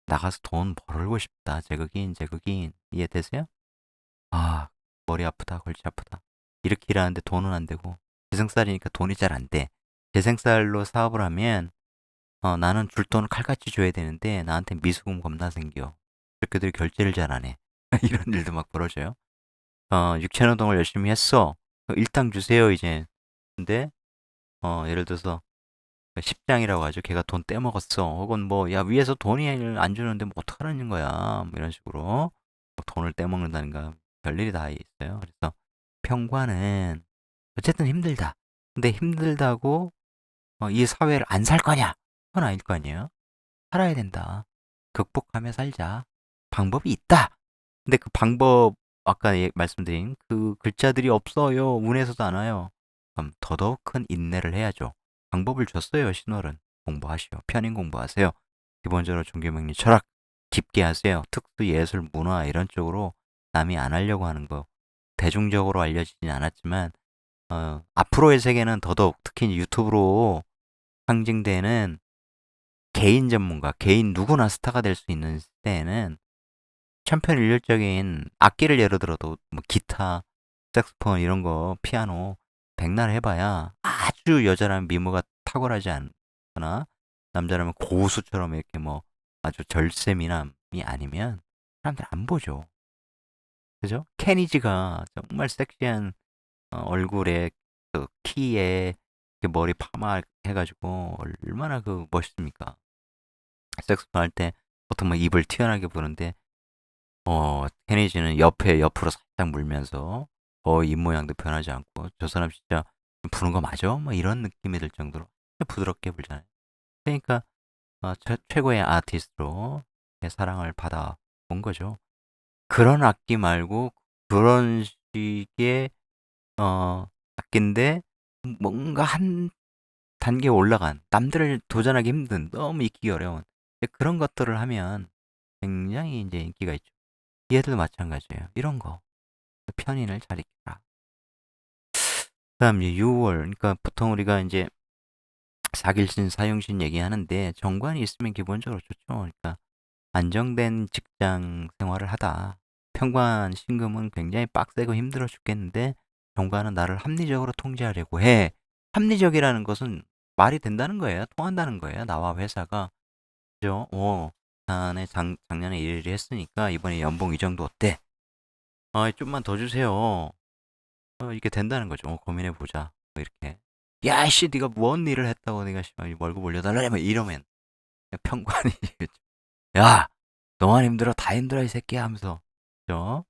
Speaker 1: 나가서 돈 벌고 싶다. 제극인. 이해되세요? 아, 머리 아프다, 골치 아프다. 이렇게 일하는데 돈은 안 되고, 재생살이니까 돈이 잘 안 돼. 재생살로 사업을 하면, 나는 줄 돈을 칼같이 줘야 되는데, 나한테 미수금 겁나 생겨. 이렇게들 결제를 잘 안 해. 이런 일도 막 벌어져요. 육체노동을 열심히 했어. 일당 주세요, 이제. 근데, 예를 들어서, 10장이라고 하죠. 걔가 돈 떼먹었어. 혹은 뭐, 야, 위에서 돈이 안 주는데 뭐 어떡하라는 거야. 뭐 이런 식으로. 뭐 돈을 떼먹는다든가, 별일이 다 있어요. 그래서 평관은 어쨌든 힘들다. 근데 힘들다고 이 사회를 안 살 거냐? 그건 아닐 거 아니에요. 살아야 된다. 극복하며 살자. 방법이 있다. 근데 그 방법 아까 말씀드린 그 글자들이 없어요. 운에서도 안 와요. 그럼 더더욱 큰 인내를 해야죠. 방법을 줬어요. 신월은 공부하시오. 편인 공부하세요. 기본적으로 종교명리 철학 깊게 하세요. 특수 예술 문화 이런 쪽으로 남이 안 하려고 하는 거 대중적으로 알려지진 않았지만 앞으로의 세계는 더더욱 특히 유튜브로 상징되는 개인 전문가, 개인 누구나 스타가 될 수 있는 시대에는 천편일률적인 악기를 예를 들어도 뭐 기타, 색소폰 이런 거, 피아노 백날 해봐야 아주 여자라면 미모가 탁월하지 않거나 남자라면 고수처럼 이렇게 뭐 아주 절세미남이 아니면 사람들 안 보죠. 그죠? 케니지가 정말 섹시한 얼굴에 그 키에 머리 파마 해가지고 얼마나 그 멋있습니까? 색소폰 할 때 보통 막 입을 튀어나게 부는데 케니지는 옆으로 살짝 물면서 거의 입 모양도 변하지 않고 저 사람 진짜 부는 거 맞아? 뭐 이런 느낌이 들 정도로 부드럽게 불잖아요. 그러니까 최고의 아티스트로 사랑을 받아 본 거죠. 그런 악기 말고 그런 식의 악기인데 뭔가 한 단계 올라간 남들을 도전하기 힘든 너무 익히기 어려운 그런 것들을 하면 굉장히 이제 인기가 있죠. 얘들도 마찬가지예요. 이런 거 편인을 잘 익혀라. 그다음 이제 6월 그러니까 보통 우리가 이제 사길신 사용신 얘기하는데 정관이 있으면 기본적으로 좋죠. 그러니까 안정된 직장 생활을 하다. 평관 신금은 굉장히 빡세고 힘들어 죽겠는데 정관은 나를 합리적으로 통제하려고 해. 합리적이라는 것은 말이 된다는 거예요. 통한다는 거예요. 나와 회사가. 그죠? 작년에 일을 했으니까 이번에 연봉 이 정도 어때? 좀만 더 주세요. 이게 된다는 거죠. 고민해 보자. 뭐 이렇게. 야, 씨, 네가 뭔 일을 했다고 내가 월급 올려달라. 뭐 이러면 평관이 야, 너만 힘들어 다 힘들어 이 새끼야 하면서 그죠?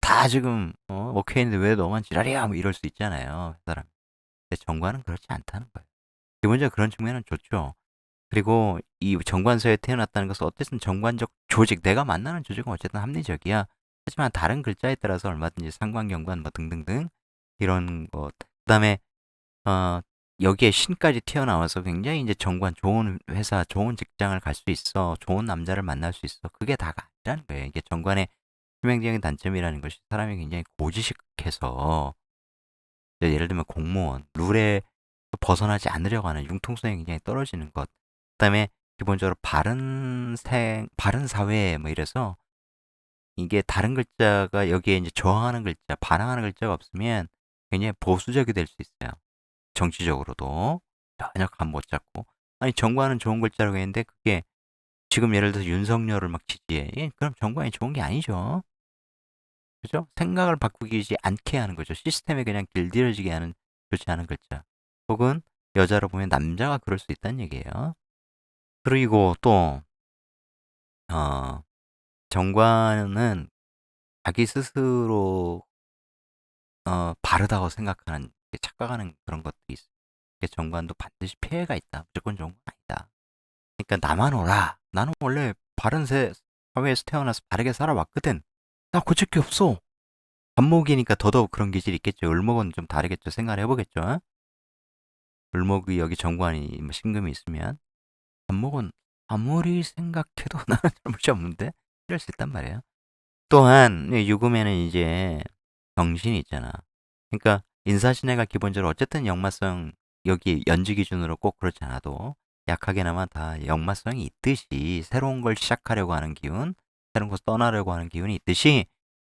Speaker 1: 다 지금 오케이인데 왜 너만 지랄이야? 뭐 이럴 수 있잖아요. 그 사람. 근데 정관은 그렇지 않다는 거예요. 기본적으로 그런 측면은 좋죠. 그리고 이 정관서에 태어났다는 것은 어쨌든 정관적 조직, 내가 만나는 조직은 어쨌든 합리적이야. 하지만 다른 글자에 따라서 얼마든지 상관, 경관 뭐 등등등 이런 것. 그다음에 어, 여기에 신까지 튀어나와서 굉장히 이제 정관 좋은 회사, 좋은 직장을 갈 수 있어. 좋은 남자를 만날 수 있어. 그게 다가 아니라는 거예요. 이게 정관의 치명적인 단점이라는 것이 사람이 굉장히 고지식해서 예를 들면 공무원, 룰에 벗어나지 않으려고 하는 융통성이 굉장히 떨어지는 것. 그다음에 기본적으로 바른 사회 뭐 이래서 이게 다른 글자가 여기에 이제 저항하는 글자, 반항하는 글자가 없으면 굉장히 보수적이 될 수 있어요. 정치적으로도 전혀 감 못 잡고 아니 정관은 좋은 글자라고 했는데 그게 지금 예를 들어서 윤석열을 막 지지해. 그럼 정관이 좋은 게 아니죠. 그죠? 생각을 바꾸지 않게 하는 거죠. 시스템에 그냥 길들여지게 하는 좋지 않은 글자. 혹은 여자로 보면 남자가 그럴 수 있다는 얘기예요. 그리고 또 어, 정관은 자기 스스로 바르다고 생각하는 착각하는 그런 것들이 있어요. 정관도 반드시 피해가 있다. 무조건 좋은 건 아니다. 그러니까 나만 오라. 나는 원래 사회에서 태어나서 바르게 살아왔거든. 나 고칠 게 없어. 반목이니까 더더욱 그런 기질이 있겠죠. 을목은 좀 다르겠죠. 생각을 해보겠죠. 을목이 여기 정관이 뭐 신금이 있으면 반목은 아무리 생각해도 나는 잘못이 없는데 이럴 수 있단 말이에요. 또한 유금에는 이제 정신이 있잖아. 그러니까 인사신해가 기본적으로 어쨌든 역마성 여기 연지 기준으로 꼭 그렇지 않아도 약하게나마 다 역마성이 있듯이 새로운 걸 시작하려고 하는 기운, 새로운 것을 떠나려고 하는 기운이 있듯이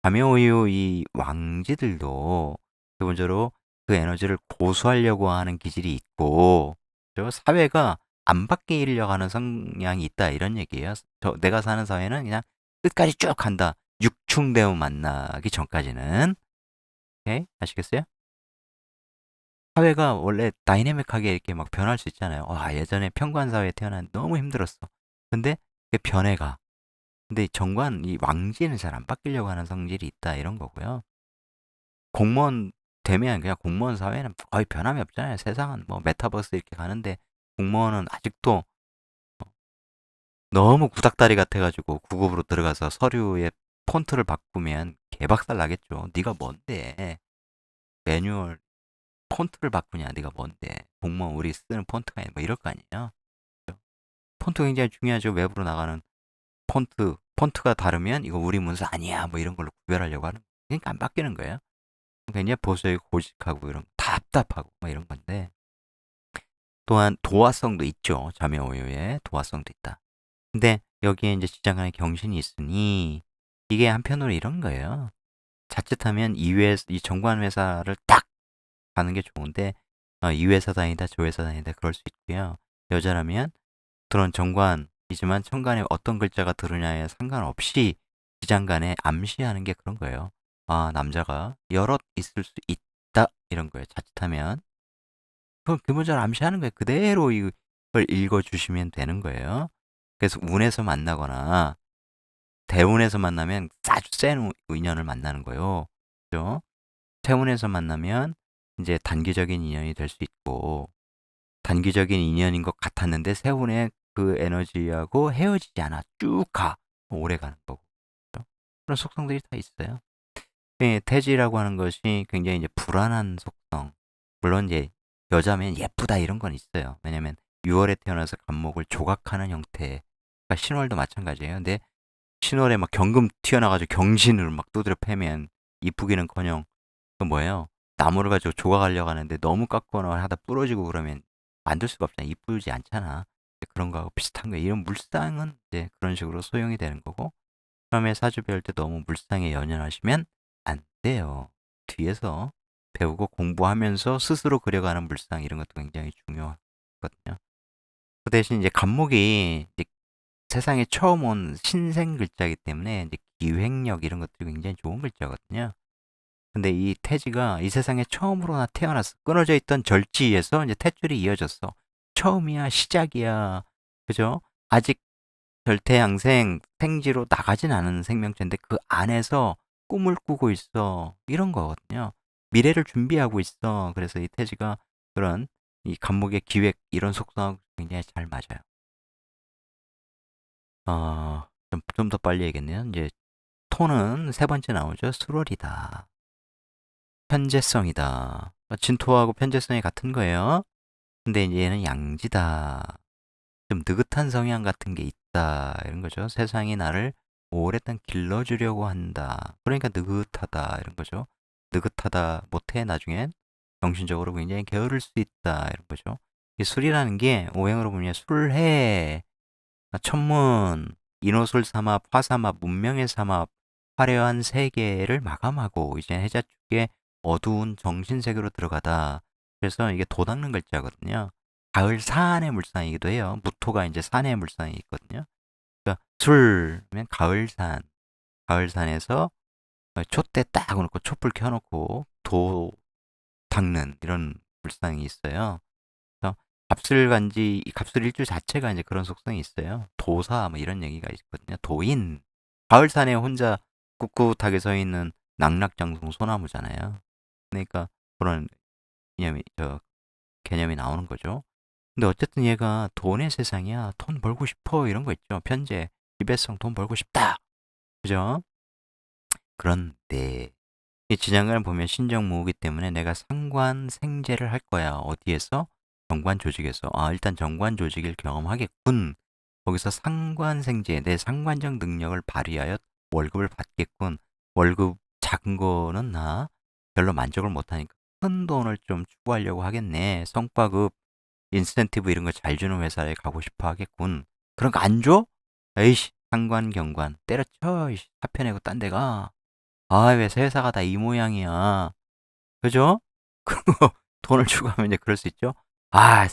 Speaker 1: 가묘우유 이 왕지들도 기본적으로 그 에너지를 고수하려고 하는 기질이 있고 저 사회가 안 바뀌려고 하는 성향이 있다 이런 얘기예요. 내가 사는 사회는 그냥 끝까지 쭉 간다. 육충대우 만나기 전까지는. 오케이? 아시겠어요? 사회가 원래 다이내믹하게 이렇게 막 변할 수 있잖아요. 예전에 평관사회에 태어난 너무 힘들었어. 근데 그 변해가. 근데 이 왕지는 잘 안 바뀌려고 하는 성질이 있다 이런 거고요. 공무원 되면 그냥 공무원 사회는 거의 변함이 없잖아요. 세상은 뭐 메타버스 이렇게 가는데 공무원은 아직도 너무 구닥다리 같아가지고 구급으로 들어가서 서류에 폰트를 바꾸면 개박살 나겠죠. 네가 뭔데? 매뉴얼 폰트를 바꾸냐? 네가 뭔데? 공무원 우리 쓰는 폰트가 뭐 이럴 거 아니에요? 폰트 굉장히 중요하죠. 외부로 나가는 폰트가 다르면 이거 우리 문서 아니야. 뭐 이런 걸로 구별하려고 하는. 그러니까 안 바뀌는 거예요. 굉장히 보수적이고 고직하고 이런 답답하고 뭐 이런 건데 또한 도화성도 있죠. 자매오요에 도화성도 있다. 근데 여기에 이제 시장간에 경신이 있으니 이게 한편으로 이런 거예요. 자칫하면 이 정관 회사를 딱 가는 게 좋은데 이 회사 다니다 저 회사 다니다 그럴 수 있고요. 여자라면 그런 정관이지만 천간에 어떤 글자가 들으냐에 상관없이 시장간에 암시하는 게 그런 거예요. 남자가 여럿 있을 수 있다 이런 거예요. 자칫하면 그건 기본적으로 암시하는 거예요. 그대로 이걸 읽어주시면 되는 거예요. 그래서 운에서 만나거나 대운에서 만나면 아주 센 인연을 만나는 거예요. 그죠? 태운에서 만나면 이제 단기적인 인연이 될 수 있고, 단기적인 인연인 것 같았는데 세운의 그 에너지하고 헤어지지 않아. 쭉 가. 오래 가는 거고. 그죠? 그런 속성들이 다 있어요. 예, 태지라고 하는 것이 굉장히 이제 불안한 속성. 물론 이제 여자면 예쁘다 이런 건 있어요. 왜냐면 6월에 태어나서 간목을 조각하는 형태. 그러니까 신월도 마찬가지예요. 근데 신월에 막 경금 튀어나가지고 경신을 막 두드려 패면 이쁘기는커녕 그 뭐예요? 나무를 가지고 조각하려고 하는데 너무 깎거나 하다 부러지고 그러면 만들 수가 없잖아. 이쁘지 않잖아. 그런 거하고 비슷한 거예요. 이런 물상은 이제 그런 식으로 소용이 되는 거고, 처음에 사주 배울 때 너무 물상에 연연하시면 안 돼요. 뒤에서 배우고 공부하면서 스스로 그려가는 물상 이런 것도 굉장히 중요하거든요. 그 대신 이제 간목이 이제 세상에 처음 온 신생 글자이기 때문에 이제 기획력 이런 것들이 굉장히 좋은 글자거든요. 근데 이 태지가 이 세상에 처음으로 태어났어. 끊어져 있던 절지에서 이제 탯줄이 이어졌어. 처음이야, 시작이야. 그죠? 아직 절대양생, 생지로 나가진 않은 생명체인데 그 안에서 꿈을 꾸고 있어. 이런 거거든요. 미래를 준비하고 있어. 그래서 이 태지가 그런 이 간목의 기획 이런 속성하고 굉장히 잘 맞아요. 좀 더 빨리 얘기했네요. 이제 토는 세 번째 나오죠. 수월이다. 편재성이다. 진토하고 편재성이 같은 거예요. 근데 이제 얘는 양지다. 좀 느긋한 성향 같은 게 있다. 이런 거죠. 세상이 나를 오랫동안 길러주려고 한다. 그러니까 느긋하다. 이런 거죠. 느긋하다 못해 나중엔 정신적으로 굉장히 게으를 수 있다. 이런 거죠. 이 술이라는 게 오행으로 보면 술해, 천문, 인호술 삼합, 화삼합, 문명의 삼합, 화려한 세계를 마감하고 이제 해자 축의 어두운 정신 세계로 들어가다. 그래서 이게 도 닦는 글자거든요. 가을 산의 물상이기도 해요. 무토가 이제 산의 물상이 있거든요. 그러니까 술면 가을산, 가을산에서 촛대 딱 놓고 촛불 켜놓고 도 닦는 이런 물상이 있어요. 그래서 갑술간지, 이 갑술일주 자체가 이제 그런 속성이 있어요. 도사 뭐 이런 얘기가 있거든요. 도인, 가을산에 혼자 꿋꿋하게 서 있는 낙락장송 소나무잖아요. 그러니까 그런 개념이 나오는 거죠. 근데 어쨌든 얘가 돈의 세상이야. 돈 벌고 싶어 이런 거 있죠. 편재, 지배성, 돈 벌고 싶다. 그죠? 그런데 이 진양을 보면 신정무이기 때문에 내가 상관 생제를 할 거야. 어디에서? 정관 조직에서. 일단 정관 조직을 경험하겠군. 거기서 상관 생제, 내 상관적 능력을 발휘하여 월급을 받겠군. 월급 작은 거는 나 별로 만족을 못하니까 큰 돈을 좀 추구하려고 하겠네. 성과급, 인센티브 이런 거 잘 주는 회사에 가고 싶어 하겠군. 그런 거 안 줘? 에이씨, 상관, 경관. 때려쳐. 사표 내고 딴 데 가. 왜 회사가 다 이 모양이야. 그죠? 그거 돈을 주고 하면 이제 그럴 수 있죠?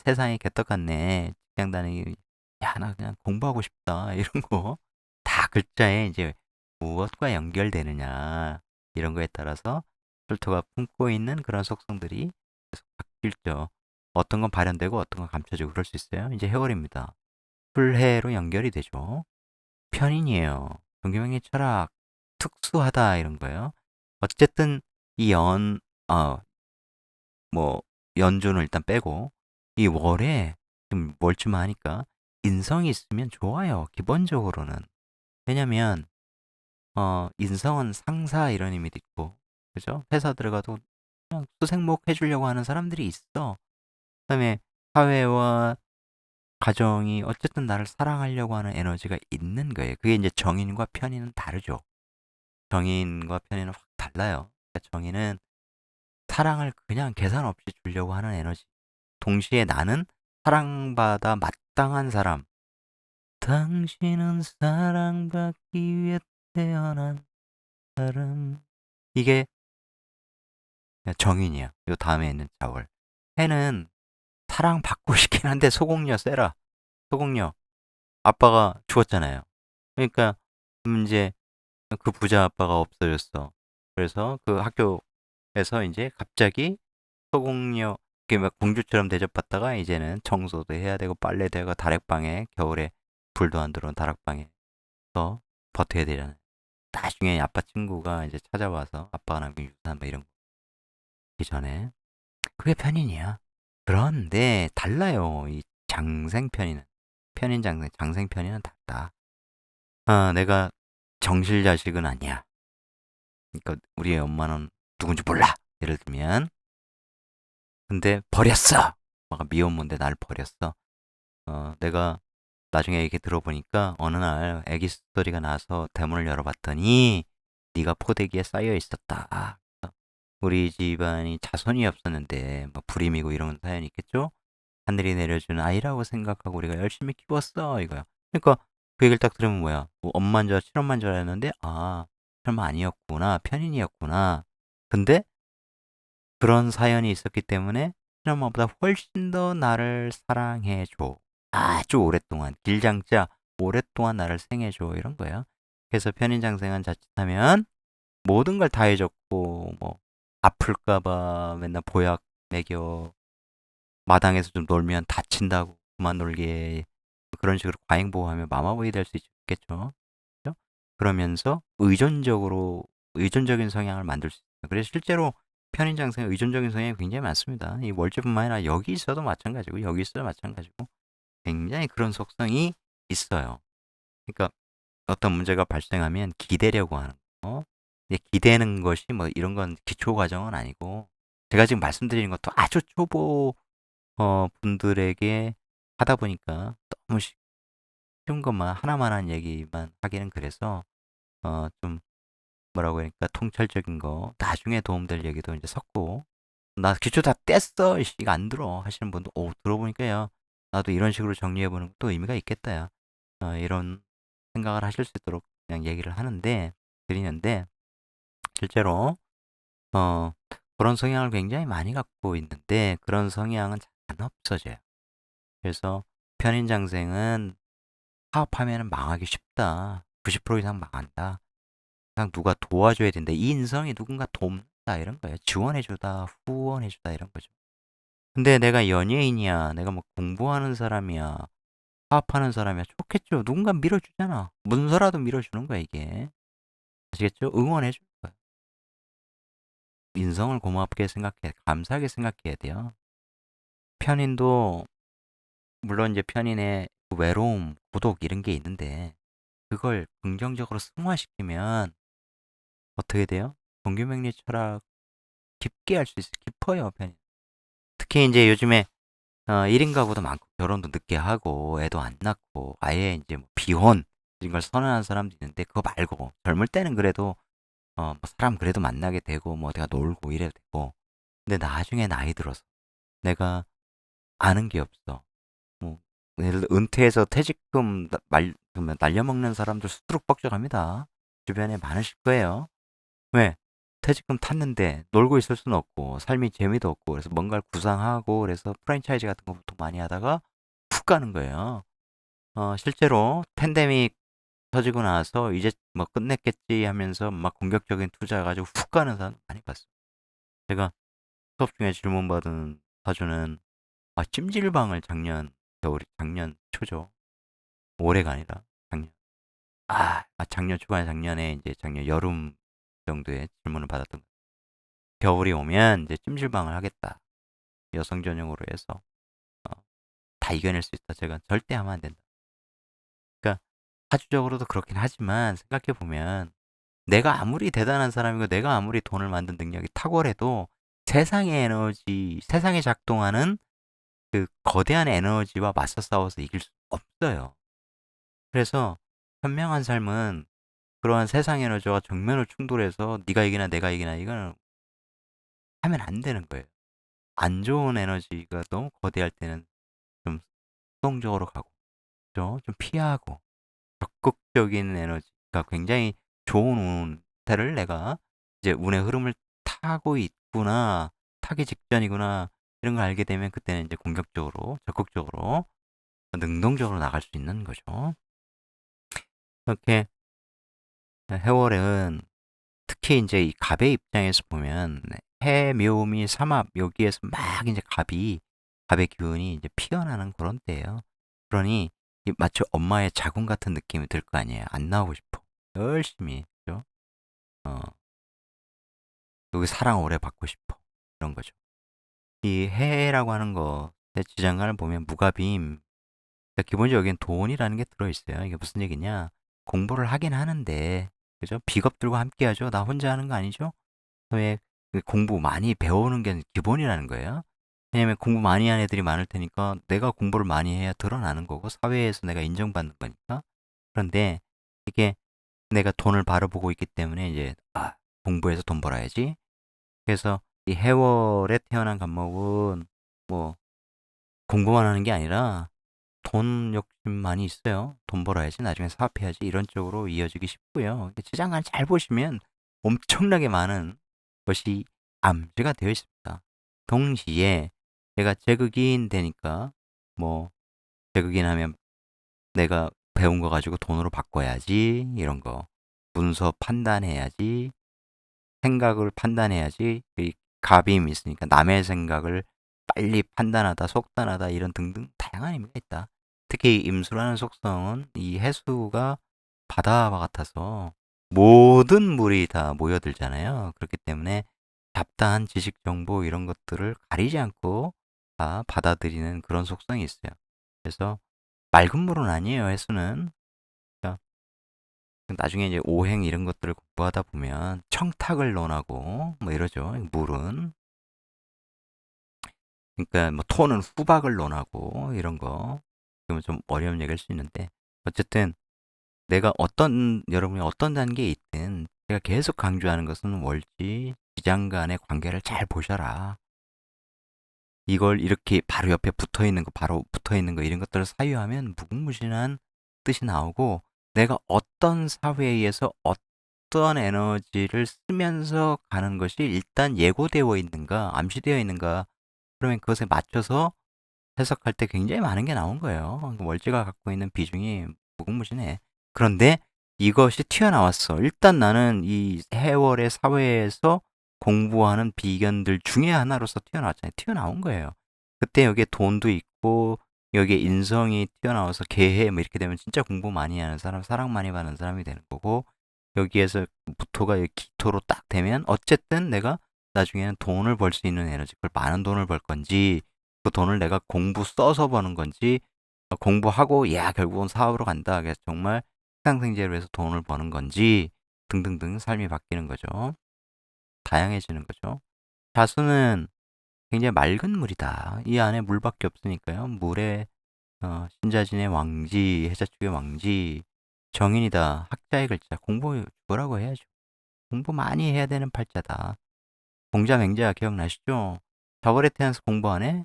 Speaker 1: 세상이 개떡 같네. 직장 다니기. 야, 나 그냥 공부하고 싶다. 이런 거. 다 글자에 이제 무엇과 연결되느냐. 이런 거에 따라서 필터가 품고 있는 그런 속성들이 계속 바뀔죠. 어떤 건 발현되고 어떤 건 감춰지고 그럴 수 있어요. 이제 해월입니다. 풀해로 연결이 되죠. 편인이에요. 동기명의 철학, 특수하다 이런 거예요. 어쨌든 이 뭐 연준을 일단 빼고 이 월에 좀 멀찌마하니까 인성이 있으면 좋아요. 기본적으로는. 왜냐면 인성은 상사 이런 의미도 있고, 그죠? 회사 들어가도 그냥 수생목 해주려고 하는 사람들이 있어. 그다음에 사회와 가정이 어쨌든 나를 사랑하려고 하는 에너지가 있는 거예요. 그게 이제 정인과 편인은 다르죠. 정인과 편인은 확 달라요. 그러니까 정인은 사랑을 그냥 계산 없이 주려고 하는 에너지. 동시에 나는 사랑받아 마땅한 사람. 당신은 사랑받기 위해 태어난 사람. 이게 정인이야. 요 다음에 있는 자월. 해는 사랑받고 싶긴 한데 소공녀 세라. 소공녀. 아빠가 죽었잖아요. 그러니까 이제 그 부자 아빠가 없어졌어. 그래서 그 학교에서 이제 갑자기 소공녀, 막 공주처럼 대접받다가 이제는 청소도 해야 되고 빨래도 하고 다락방에 겨울에 불도 안 들어온 다락방에서 버텨야 되잖아요. 나중에 아빠 친구가 이제 찾아와서 아빠가 남긴 유산 뭐 이런 거 하기 전에 그게 편인이야. 그런데 달라요. 이 장생편인은 편인 장생편인은 달라. 내가 정실 자식은 아니야. 그러니까 우리 엄마는 누군지 몰라. 예를 들면 근데 버렸어. 엄마가 미혼모인데 나를 버렸어. 내가 나중에 얘기 들어보니까 어느 날 애기 소리가 나서 대문을 열어봤더니 네가 포대기에 쌓여 있었다. 우리 집안이 자손이 없었는데 뭐 불임이고 이런 사연이 있겠죠? 하늘이 내려주는 아이라고 생각하고 우리가 열심히 키웠어 이거야. 그러니까 그 얘기를 딱 들으면 뭐야? 뭐 엄마인 줄 친엄마인 줄 알았는데 설마 아니었구나 편인이었구나. 근데 그런 사연이 있었기 때문에 친엄마보다 훨씬 더 나를 사랑해줘. 아주 오랫동안 길장자 오랫동안 나를 생해줘 이런 거예요. 그래서 편인장생은 자칫하면 모든 걸 다 해줬고 뭐 아플까봐 맨날 보약 먹여 마당에서 좀 놀면 다친다고 그만 놀게 그런 식으로 과잉보호하며 마마보이 될 수 있겠죠. 그죠? 그러면서 의존적인 성향을 만들 수 있어요. 그래서 실제로 편인장생은 의존적인 성향이 굉장히 많습니다. 이 월주뿐만 아니라 여기 있어도 마찬가지고 여기 있어도 마찬가지고 굉장히 그런 속성이 있어요. 그러니까 어떤 문제가 발생하면 기대려고 하는 거. 근데 기대는 것이 뭐 이런 건 기초 과정은 아니고 제가 지금 말씀드리는 것도 아주 초보 분들에게 하다 보니까 너무 쉬운 것만 하나만 한 얘기만 하기는 그래서 좀 뭐라고 하니까 통찰적인 거 나중에 도움될 얘기도 이제 섞고 나 기초 다 뗐어 이거 안 들어 하시는 분도 들어보니까요 나도 이런 식으로 정리해보는 것도 의미가 있겠다 야 이런 생각을 하실 수 있도록 그냥 얘기를 드리는데 실제로 어, 그런 성향을 굉장히 많이 갖고 있는데 그런 성향은 잘 안 없어져요. 그래서 편인장생은 사업하면 망하기 쉽다. 90% 이상 망한다. 그냥 누가 도와줘야 된다. 이 인성이 누군가 돕는다 이런 거예요. 지원해주다, 후원해주다 이런 거죠. 근데 내가 연예인이야. 내가 뭐 공부하는 사람이야. 사업하는 사람이야. 좋겠죠. 누군가 밀어주잖아. 문서라도 밀어주는 거야 이게. 아시겠죠? 응원해주는 거야. 인성을 고맙게 생각해, 감사하게 생각해야 돼요. 편인도 물론 이제 편인의 외로움,孤独 이런 게 있는데 그걸 긍정적으로 승화시키면 어떻게 돼요? 동교명리 철학 깊게 할 수 있어요. 깊어요, 편인. 특히 이제 요즘에 1인 가구도 많고 결혼도 늦게 하고 애도 안 낳고 아예 이제 뭐 비혼 이런 걸 선언하는 사람도 있는데 그거 말고 젊을 때는 그래도 뭐 사람 그래도 만나게 되고 뭐 내가 놀고 이래도 되고 근데 나중에 나이 들어서 내가 아는 게 없어. 뭐 예를 들어 은퇴해서 퇴직금 날려먹는 사람들 수두룩 뻑적합니다. 주변에 많으실 거예요. 왜? 퇴직금 탔는데 놀고 있을 수는 없고 삶이 재미도 없고 그래서 뭔가를 구상하고 그래서 프랜차이즈 같은 거 보통 많이 하다가 훅 가는 거예요. 실제로 팬데믹 터지고 나서 이제 뭐 끝냈겠지 하면서 막 공격적인 투자 가지고 훅 가는 사람 많이 봤어요. 제가 수업 중에 질문 받은 사주는 찜질방을 작년 초죠. 올해가 아니라 작년. 작년 초반에 작년에 이제 작년 여름 정도에 질문을 받았던 거예요. 겨울이 오면 이제 찜질방을 하겠다. 여성 전용으로 해서 다 이겨낼 수 있다. 제가 절대 하면 안 된다. 그러니까 사주적으로도 그렇긴 하지만 생각해 보면 내가 아무리 대단한 사람이고 내가 아무리 돈을 만든 능력이 탁월해도 세상에 작동하는 그 거대한 에너지와 맞서 싸워서 이길 수 없어요. 그래서 현명한 삶은 그러한 세상 에너지와 정면으로 충돌해서 네가 이기나 내가 이기나 이거는 하면 안 되는 거예요. 안 좋은 에너지가 너무 거대할 때는 좀 수동적으로 가고, 그죠? 좀 피하고, 적극적인 에너지가 굉장히 좋은 운태를 내가 이제 운의 흐름을 타고 있구나, 타기 직전이구나, 이런 걸 알게 되면 그때는 이제 공격적으로, 적극적으로, 능동적으로 나갈 수 있는 거죠. 이렇게 해월은 특히 이제 이 갑의 입장에서 보면 해, 묘, 미, 삼합 여기에서 막 이제 갑의 기운이 이제 피어나는 그런 때예요. 그러니 마치 엄마의 자궁 같은 느낌이 들 거 아니에요. 안 나오고 싶어. 열심히, 그죠? 어, 여기 사랑 오래 받고 싶어. 이런 거죠. 이 해라고 하는 거, 내 지장간을 보면 무가빔. 그러니까 기본적으로 여기는 돈이라는 게 들어있어요. 이게 무슨 얘기냐? 공부를 하긴 하는데, 그죠? 비겁들과 함께 하죠. 나 혼자 하는 거 아니죠? 왜 공부 많이 배우는 게 기본이라는 거예요. 왜냐면 공부 많이 하는 애들이 많을 테니까 내가 공부를 많이 해야 드러나는 거고 사회에서 내가 인정받는 거니까. 그런데 이게 내가 돈을 바라보고 있기 때문에 이제 공부해서 돈 벌어야지. 그래서 이 해월에 태어난 간목은 뭐 공부만 하는 게 아니라 돈 욕심 많이 있어요. 돈 벌어야지, 나중에 사업해야지, 이런 쪽으로 이어지기 쉽고요. 지장간 잘 보시면 엄청나게 많은 것이 암시가 되어 있습니다. 동시에 제가 제극인 되니까 뭐 제극인 하면 내가 배운 거 가지고 돈으로 바꿔야지, 이런 거 문서 판단해야지, 생각을 판단해야지, 이 갑임이 있으니까 남의 생각을 빨리 판단하다, 속단하다, 이런 등등 다양한 의미가 있다. 특히 임수라는 속성은 이 해수가 바다와 같아서 모든 물이 다 모여들잖아요. 그렇기 때문에 잡다한 지식 정보 이런 것들을 가리지 않고 다 받아들이는 그런 속성이 있어요. 그래서 맑은 물은 아니에요, 해수는. 그러니까 나중에 이제 오행 이런 것들을 공부하다 보면 청탁을 논하고 뭐 이러죠. 물은. 그러니까 뭐 토는 후박을 논하고 이런 거. 그러면 좀 어려운 얘기일 수 있는데 어쨌든 내가 여러분이 어떤 단계에 있든 제가 계속 강조하는 것은 월지 지장 간의 관계를 잘 보셔라. 이걸 이렇게 바로 옆에 붙어 있는 거, 바로 붙어 있는 거, 이런 것들을 사유하면 무궁무진한 뜻이 나오고, 내가 어떤 사회에서 어떤 에너지를 쓰면서 가는 것이 일단 예고되어 있는가, 암시되어 있는가, 그러면 그것에 맞춰서 해석할 때 굉장히 많은 게 나온 거예요. 월지가 갖고 있는 비중이 무궁무진해. 그런데 이것이 튀어나왔어. 일단 나는 이 해월의 사회에서 공부하는 비견들 중에 하나로서 튀어나왔잖아요. 튀어나온 거예요. 그때 여기에 돈도 있고 여기에 인성이 튀어나와서 계해 뭐 이렇게 되면 진짜 공부 많이 하는 사람, 사랑 많이 받는 사람이 되는 거고, 여기에서 무토가 기토로 딱 되면 어쨌든 내가 나중에는 돈을 벌 수 있는 에너지, 그걸 많은 돈을 벌 건지, 그 돈을 내가 공부 써서 버는 건지, 공부하고 야 결국은 사업으로 간다, 그래서 정말 시상생재로 해서 돈을 버는 건지 등등등 삶이 바뀌는 거죠. 다양해지는 거죠. 자수는 굉장히 맑은 물이다. 이 안에 물밖에 없으니까요. 물에 신자진의 왕지, 해자축의 왕지, 정인이다. 학자의 글자. 공부 뭐라고 해야죠. 공부 많이 해야 되는 팔자다. 공자맹자 기억나시죠? 자월에 태어나서 공부 안 해?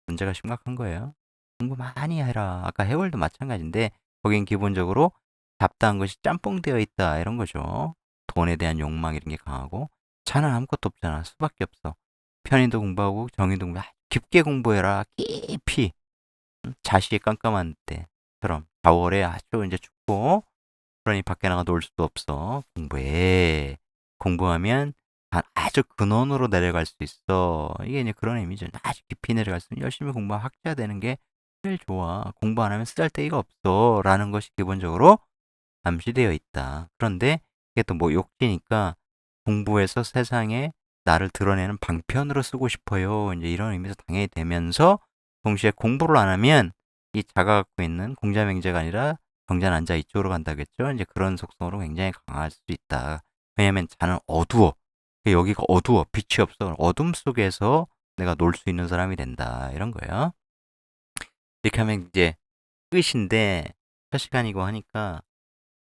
Speaker 1: 문제가 심각한 거예요. 공부 많이 해라. 아까 해월도 마찬가지인데 거긴 기본적으로 잡다한 것이 짬뽕되어 있다, 이런 거죠. 돈에 대한 욕망 이런 게 강하고, 자는 아무것도 없잖아. 수밖에 없어. 편인도 공부하고 정인도 공부. 깊게 공부해라. 깊이. 자시의 깜깜한 때처럼 자월에 아주 이제 춥고, 그러니 밖에 나가 놀 수도 없어. 공부해. 공부하면 아주 근원으로 내려갈 수 있어. 이게 이제 그런 의미죠. 아주 깊이 내려갈 수 있는, 열심히 공부한 학자 되는 게 제일 좋아. 공부 안 하면 쓰잘데기가 없어. 라는 것이 기본적으로 암시되어 있다. 그런데 이게 또 뭐 욕지니까 공부해서 세상에 나를 드러내는 방편으로 쓰고 싶어요. 이제 이런 의미에서 당연히 되면서, 동시에 공부를 안 하면 이 자가 갖고 있는 공자맹자가 아니라 정자난자 이쪽으로 간다겠죠. 이제 그런 속성으로 굉장히 강할 수 있다. 왜냐면 자는 어두워. 여기가 어두워. 빛이 없어. 어둠 속에서 내가 놀 수 있는 사람이 된다. 이런 거예요. 이렇게 하면 이제 끝인데, 첫 시간이고 하니까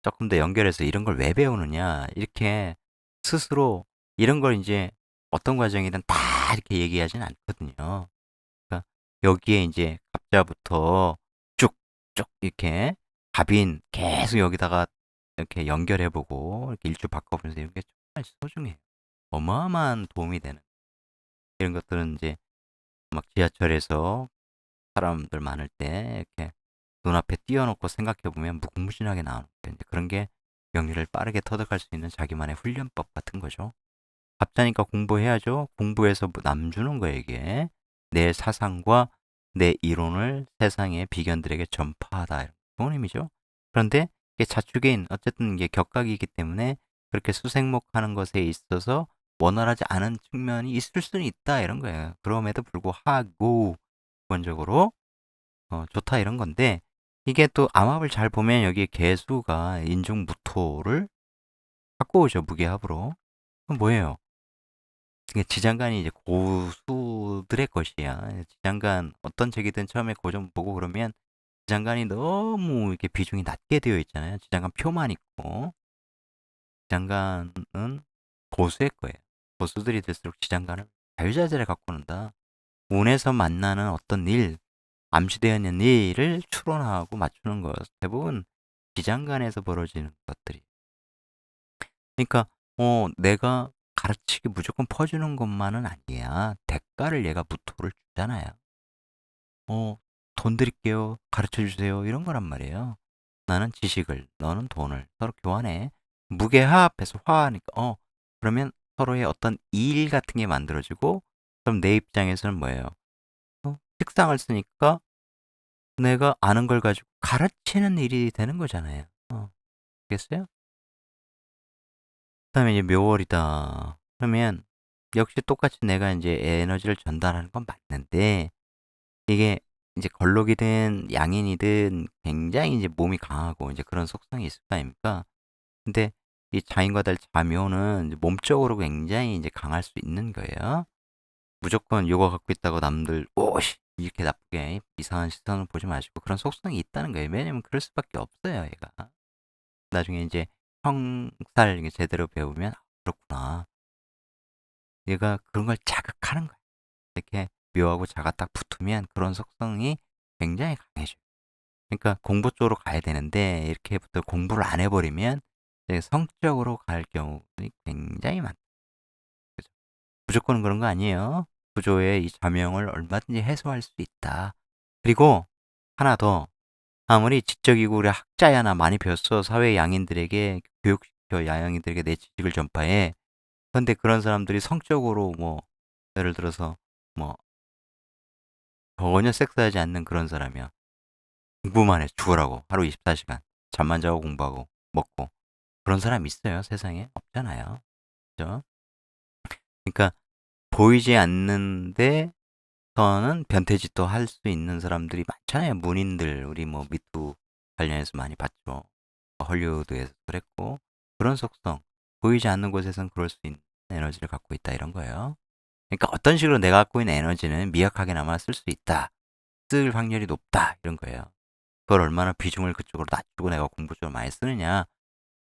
Speaker 1: 조금 더 연결해서 이런 걸 왜 배우느냐, 이렇게 스스로 이런 걸 이제 어떤 과정이든 다 이렇게 얘기하진 않거든요. 그러니까 여기에 이제 갑자부터 쭉쭉 이렇게 갑인 계속 여기다가 이렇게 연결해보고 이렇게 일주 바꿔보면서 이런 게 정말 소중해요. 어마어마한 도움이 되는 이런 것들은 이제 막 지하철에서 사람들 많을 때 이렇게 눈앞에 띄워놓고 생각해보면 무궁무진하게 나오는 거예요. 그런 게 명리를 빠르게 터득할 수 있는 자기만의 훈련법 같은 거죠. 갑자니까 공부해야죠. 공부해서 뭐 남 주는 거예요, 이게. 내 사상과 내 이론을 세상의 비견들에게 전파하다. 좋은 의미죠. 그런데 이게 자축인 어쨌든 이게 격각이기 때문에 그렇게 수생목하는 것에 있어서 원활하지 않은 측면이 있을 수는 있다 이런 거예요. 그럼에도 불구하고 기본적으로 좋다 이런 건데 이게 또 암합을 잘 보면 여기 개수가 인중무토를 갖고 오죠. 무게합으로. 그럼 뭐예요? 이게 지장간이 이제 고수들의 것이야. 지장간 어떤 책이든 처음에 고점 보고 그러면 지장간이 너무 이렇게 비중이 낮게 되어 있잖아요. 지장간 표만 있고 지장간은 고수의 거예요. 고수들이 될수록 지장간을 자유자재로 갖고 논다. 운에서 만나는 어떤 일, 암시되어 있는 일을 추론하고 맞추는 것 대부분 지장간에서 벌어지는 것들이. 그러니까 내가 가르치기 무조건 퍼주는 것만은 아니야. 대가를 얘가 무토를 주잖아요. 돈 드릴게요. 가르쳐 주세요. 이런 거란 말이에요. 나는 지식을, 너는 돈을 서로 교환해. 무게합해서 화하니까 그러면 서로의 어떤 일 같은 게 만들어지고 그럼 내 입장에서는 뭐예요? 식상을 쓰니까 내가 아는 걸 가지고 가르치는 일이 되는 거잖아요. 알겠어요? 그다음에 이제 묘월이다. 그러면 역시 똑같이 내가 이제 에너지를 전달하는 건 맞는데 이게 이제 걸록이든 양인이든 굉장히 이제 몸이 강하고 이제 그런 속성이 있을 거 아닙니까? 근데 이 자인과 달리 자묘는 이제 몸적으로 굉장히 이제 강할 수 있는 거예요. 무조건 요거 갖고 있다고 남들 오씨 이렇게 나쁘게 이상한 시선을 보지 마시고 그런 속성이 있다는 거예요. 왜냐면 그럴 수밖에 없어요, 얘가. 나중에 이제 형살 이게 제대로 배우면 그렇구나. 얘가 그런 걸 자극하는 거야. 이렇게 묘하고 자가 딱 붙으면 그런 속성이 굉장히 강해져요. 그러니까 공부 쪽으로 가야 되는데 이렇게부터 공부를 안 해버리면 성적으로 갈 경우는 굉장히 많다. 그죠? 무조건 그런 거 아니에요. 구조의 이 자명을 얼마든지 해소할 수 있다. 그리고 하나 더 아무리 지적이고 우리 학자야 나 많이 배웠어 사회 양인들에게 교육시켜 야양인들에게 내 지식을 전파해. 그런데 그런 사람들이 성적으로 뭐 예를 들어서 뭐 전혀 섹스하지 않는 그런 사람이야. 공부만 해 죽으라고 하루 24시간 잠만 자고 공부하고 먹고 그런 사람 있어요 세상에 없잖아요. 그죠? 그러니까 보이지 않는데 서는 변태짓도 할 수 있는 사람들이 많잖아요. 문인들 우리 뭐 미투 관련해서 많이 봤죠. 헐리우드에서 그랬고 그런 속성 보이지 않는 곳에선 그럴 수 있는 에너지를 갖고 있다 이런 거예요. 그러니까 어떤 식으로 내가 갖고 있는 에너지는 미약하게나마 쓸 수 있다. 쓸 확률이 높다 이런 거예요. 그걸 얼마나 비중을 그쪽으로 낮추고 내가 공부 쪽으로 많이 쓰느냐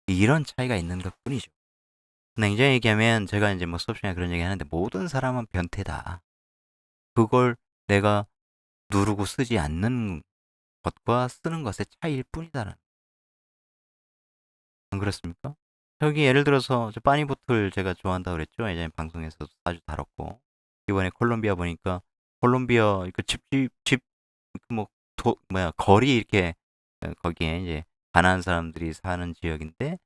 Speaker 1: 이런 차이가 있는 것 뿐이죠. 냉정히 얘기하면 제가 이제 뭐 수업 시간에 그런 얘기 하는데 모든 사람은 변태다. 그걸 내가 누르고 쓰지 않는 것과 쓰는 것의 차이일 뿐이다는. 안 그렇습니까? 여기 예를 들어서 저 빠니보틀 제가 좋아한다고 그랬죠. 예전에 방송에서도 자주 다뤘고 이번에 콜롬비아 보니까 콜롬비아 그 집뭐 뭐야 거리 이렇게 거기에 이제 가난한 사람들이 사는 지역인데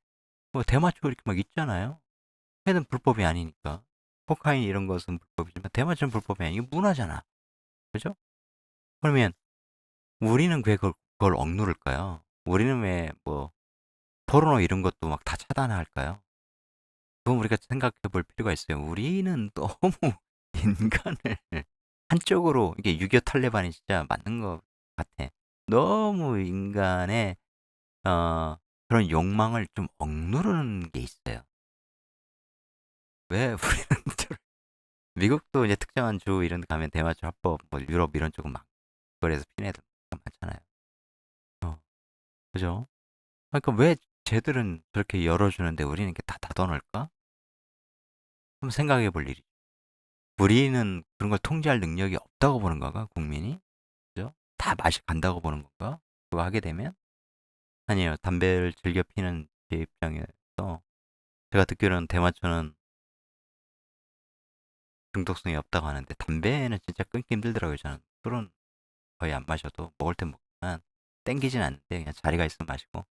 Speaker 1: 뭐 대마초 이렇게 막 있잖아요. 회는 불법이 아니니까. 코카인 이런 것은 불법이지만 대마초는 불법이 아니고 문화잖아. 그죠? 그러면 우리는 왜 그걸 억누를까요? 우리는 왜 뭐 포르노 이런 것도 막 다 차단할까요? 그건 우리가 생각해 볼 필요가 있어요. 우리는 너무 인간을 한쪽으로 이게 6.25 탈레반이 진짜 맞는 것 같아. 너무 인간의 그런 욕망을 좀 억누르는 게 있어요. 왜 우리는 미국도 이제 특정한 주 이런 데 가면 대마초 합법, 뭐 유럽 이런 쪽은 막 그래서 피는 애들 많잖아요. 그죠? 그러니까 왜 쟤들은 저렇게 열어주는데 우리는 이렇게 다 닫아놓을까? 한번 생각해 볼 일이. 우리는 그런 걸 통제할 능력이 없다고 보는 건가, 국민이? 그죠? 다 맛이 간다고 보는 건가? 그거 하게 되면? 아니에요. 담배를 즐겨 피는 제 입장에서 제가 듣기로는 대마초는 중독성이 없다고 하는데 담배는 진짜 끊기 힘들더라고요, 저는. 술은 거의 안 마셔도 먹을 땐 먹지만 땡기진 않는데 그냥 자리가 있으면 마시고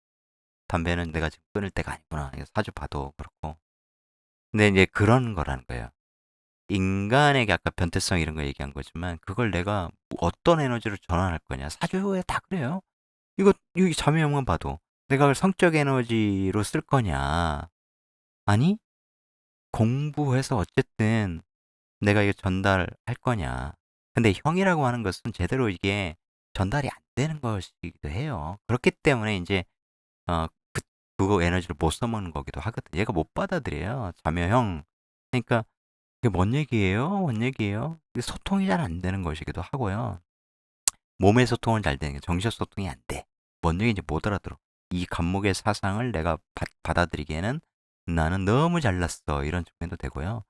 Speaker 1: 담배는 내가 지금 끊을 때가 아니구나. 이거 사주 봐도 그렇고. 근데 이제 그런 거라는 거예요. 인간에게 아까 변태성 이런 거 얘기한 거지만 그걸 내가 어떤 에너지로 전환할 거냐. 사주에 다 그래요. 이거 자매형만 봐도 내가 그걸 성적 에너지로 쓸 거냐. 아니, 공부해서 어쨌든 내가 이거 전달할 거냐. 근데 형이라고 하는 것은 제대로 이게 전달이 안 되는 것이기도 해요. 그렇기 때문에 이제 어, 그거 에너지를 못 써먹는 거기도 하거든. 얘가 못 받아들여요. 자매형. 그러니까 이게 뭔 얘기예요? 뭔 얘기예요? 이게 소통이 잘 안 되는 것이기도 하고요. 몸의 소통은 잘 되는 게 정신적 소통이 안 돼. 뭔 얘기인지 못 알아들어. 이 감목의 사상을 내가 받아들이기에는 나는 너무 잘났어. 이런 측면도 되고요.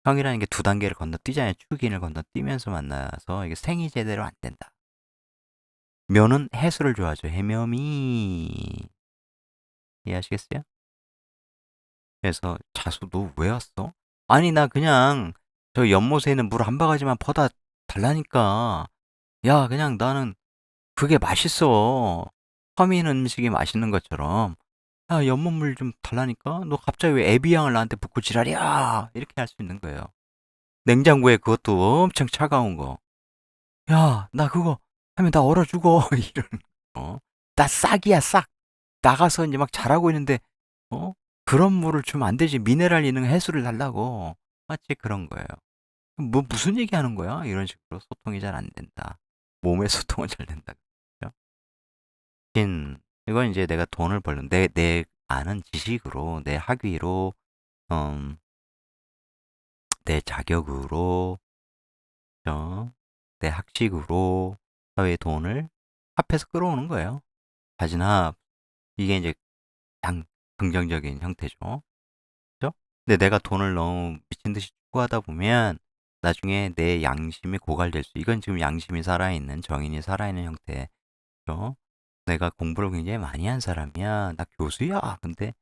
Speaker 1: 형이라는 게 두 단계를 건너뛰잖아요. 축인을 건너뛰면서 만나서 이게 생이 제대로 안 된다. 묘는 해수를 좋아하죠. 해묘미. 이해하시겠어요? 그래서 자수 너 왜 왔어? 아니 나 그냥 저 연못에 있는 물 한 바가지만 퍼다 달라니까. 야 그냥 나는 그게 맛있어. 허민 음식이 맛있는 것처럼. 야 연못물 좀 달라니까. 너 갑자기 왜 애비양을 나한테 붓고 지랄이야. 이렇게 할 수 있는 거예요. 냉장고에 그것도 엄청 차가운 거. 야 나 그거 하면 나 얼어 죽어. 이런 나 싹이야 싹. 나가서 이제 막 잘하고 있는데 어? 그런 물을 주면 안 되지. 미네랄 있는 해수를 달라고. 마치 그런 거예요. 뭐 무슨 얘기하는 거야? 이런 식으로 소통이 잘 안 된다. 몸의 소통은 잘 된다. 그렇죠? 이건 이제 내가 돈을 벌는 내 아는 지식으로 내 학위로 음, 내 자격으로 내 학식으로 사회의 돈을 합해서 끌어오는 거예요. 자진합. 이게 이제 양 긍정적인 형태죠. 그죠? 근데 내가 돈을 너무 미친 듯이 추구하다 보면 나중에 내 양심이 고갈될 수. 이건 지금 양심이 살아있는 정인이 살아있는 형태죠. 내가 공부를 굉장히 많이 한 사람이야. 나 교수야. 근데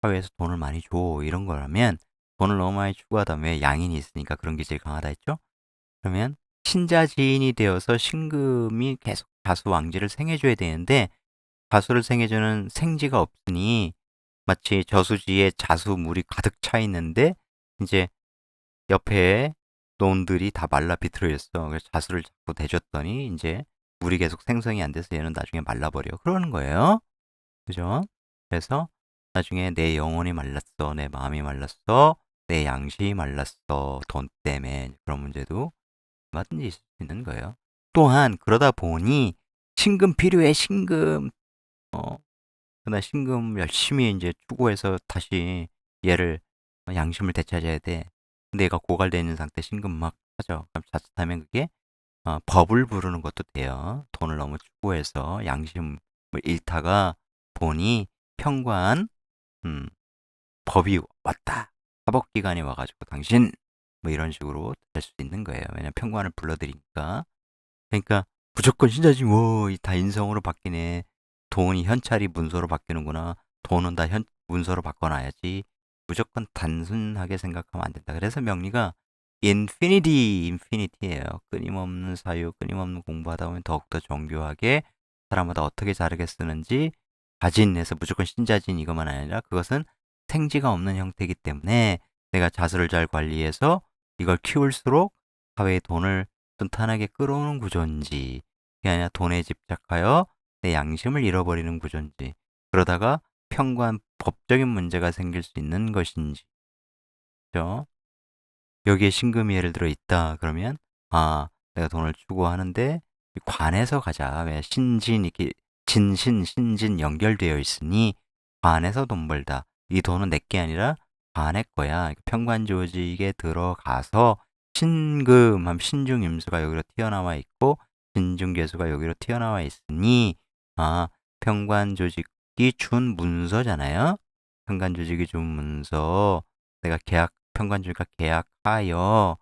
Speaker 1: 사회에서 돈을 많이 줘. 이런 거라면 돈을 너무 많이 추구하다 왜 양인이 있으니까 그런 게 제일 강하다 했죠? 그러면 신자지인이 되어서 신금이 계속 자수왕지를 생해줘야 되는데 자수를 생해주는 생지가 없으니 마치 저수지에 자수물이 가득 차 있는데 이제 옆에 논들이 다 말라 비틀어 있어. 그래서 자수를 자꾸 대줬더니 이제 물이 계속 생성이 안 돼서 얘는 나중에 말라버려. 그러는 거예요. 그죠? 그래서 나중에 내 영혼이 말랐어. 내 마음이 말랐어. 내 양심이 말랐어. 돈 때문에. 그런 문제도 얼마든지 있을 수 있는 거예요. 또한 그러다 보니 신금 필요해. 신금. 그나 신금 열심히 이제 추구해서 다시 얘를 양심을 되찾아야 돼. 근데 얘가 고갈되어 있는 상태 신금 막 하죠. 그럼 자칫하면 그게 법을 부르는 것도 돼요. 돈을 너무 추구해서 양심을 잃다가 보니 평관 법이 왔다. 사법기관이 와가지고 당신 뭐 이런 식으로 될 수 있는 거예요. 왜냐면 평관을 불러들이니까. 그러니까 무조건 신자지 다 인성으로 바뀌네. 돈이 현찰이 문서로 바뀌는구나. 돈은 다 문서로 바꿔놔야지. 무조건 단순하게 생각하면 안 된다. 그래서 명리가 인피니티예요. 끊임없는 사유, 끊임없는 공부하다 보면 더욱더 정교하게 사람마다 어떻게 자르게 쓰는지 자진해서 무조건 신자진 이것만 아니라 그것은 생지가 없는 형태이기 때문에 내가 자수를 잘 관리해서 이걸 키울수록 사회의 돈을 순탄하게 끌어오는 구조인지 그게 아니라 돈에 집착하여 내 양심을 잃어버리는 구조인지 그러다가 평관 법적인 문제가 생길 수 있는 것인지 그죠? 여기에 신금이 예를 들어 있다 그러면 내가 돈을 추구하는데 관에서 가자. 왜 신진 이렇게 진신 신진 연결되어 있으니 관에서 돈 벌다. 이 돈은 내게 아니라 관의 거야. 평관 조직에 들어가서 신금 신중 임수가 여기로 튀어나와 있고 진중 개수가 여기로 튀어나와 있으니 평관 조직이 준 문서잖아요. 평관 조직이 준 문서 내가 평관 조직과 계약하여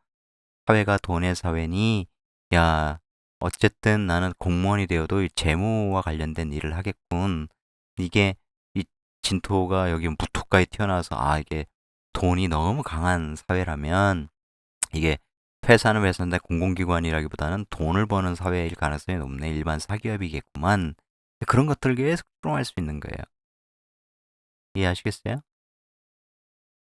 Speaker 1: 사회가 돈의 사회니 야 어쨌든 나는 공무원이 되어도 이 재무와 관련된 일을 하겠군. 이게 이 진토가 여기 무토가에 튀어나와서 이게 돈이 너무 강한 사회라면 이게 회사는 회사인데 공공기관이라기보다는 돈을 버는 사회일 가능성이 높네. 일반 사기업이겠구만. 그런 것들을 계속 추론할 수 있는 거예요. 이해하시겠어요?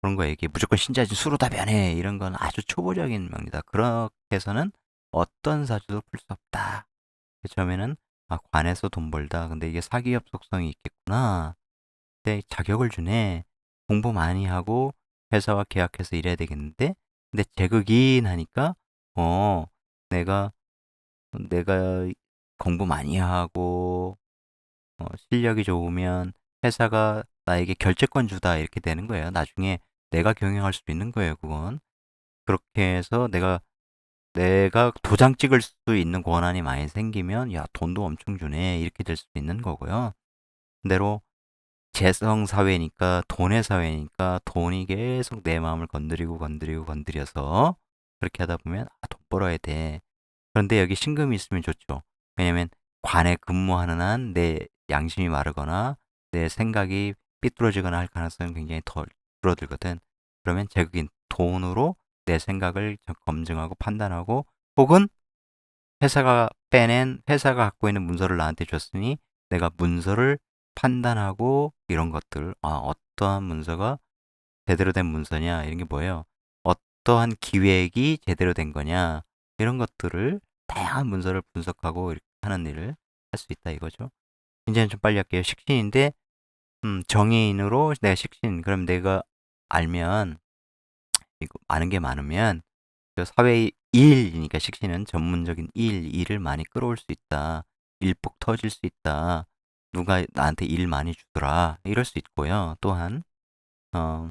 Speaker 1: 그런 거 얘기해. 무조건 신자진 수로 다 변해. 이런 건 아주 초보적인 명리다. 그렇게 해서는 어떤 사주도 풀 수 없다. 처음에는 아, 관에서 돈 벌다. 근데 이게 사기업 속성이 있겠구나. 근데 자격을 주네. 공부 많이 하고 회사와 계약해서 일해야 되겠는데. 근데 재극인 하니까 어, 내가 내가 공부 많이 하고 실력이 좋으면 회사가 나에게 결제권 주다 이렇게 되는 거예요. 나중에 내가 경영할 수도 있는 거예요, 그건. 그렇게 해서 내가 도장 찍을 수 있는 권한이 많이 생기면 야, 돈도 엄청 주네. 이렇게 될 수도 있는 거고요. 반대로 재성 사회니까 돈의 사회니까 돈이 계속 내 마음을 건드려서 그렇게 하다 보면 아, 돈 벌어야 돼. 그런데 여기 신금이 있으면 좋죠. 왜냐면 관에 근무하는 한 내 양심이 마르거나 내 생각이 삐뚤어지거나 할 가능성이 굉장히 더 줄어들거든. 그러면 제국인 돈으로 내 생각을 검증하고 판단하고 혹은 회사가 갖고 있는 문서를 나한테 줬으니 내가 문서를 판단하고 이런 것들, 아, 어떠한 문서가 제대로 된 문서냐, 이런 게 뭐예요? 어떠한 기획이 제대로 된 거냐, 이런 것들을 다양한 문서를 분석하고 이렇게 하는 일을 할 수 있다 이거죠. 이제는 좀 빨리 할게요. 식신인데, 정의인으로 내가 식신, 그럼 내가 알면, 이거 아는 게 많으면, 그 사회의 일이니까 식신은 전문적인 일을 많이 끌어올 수 있다. 일복 터질 수 있다. 누가 나한테 일 많이 주더라. 이럴 수 있고요. 또한, 어,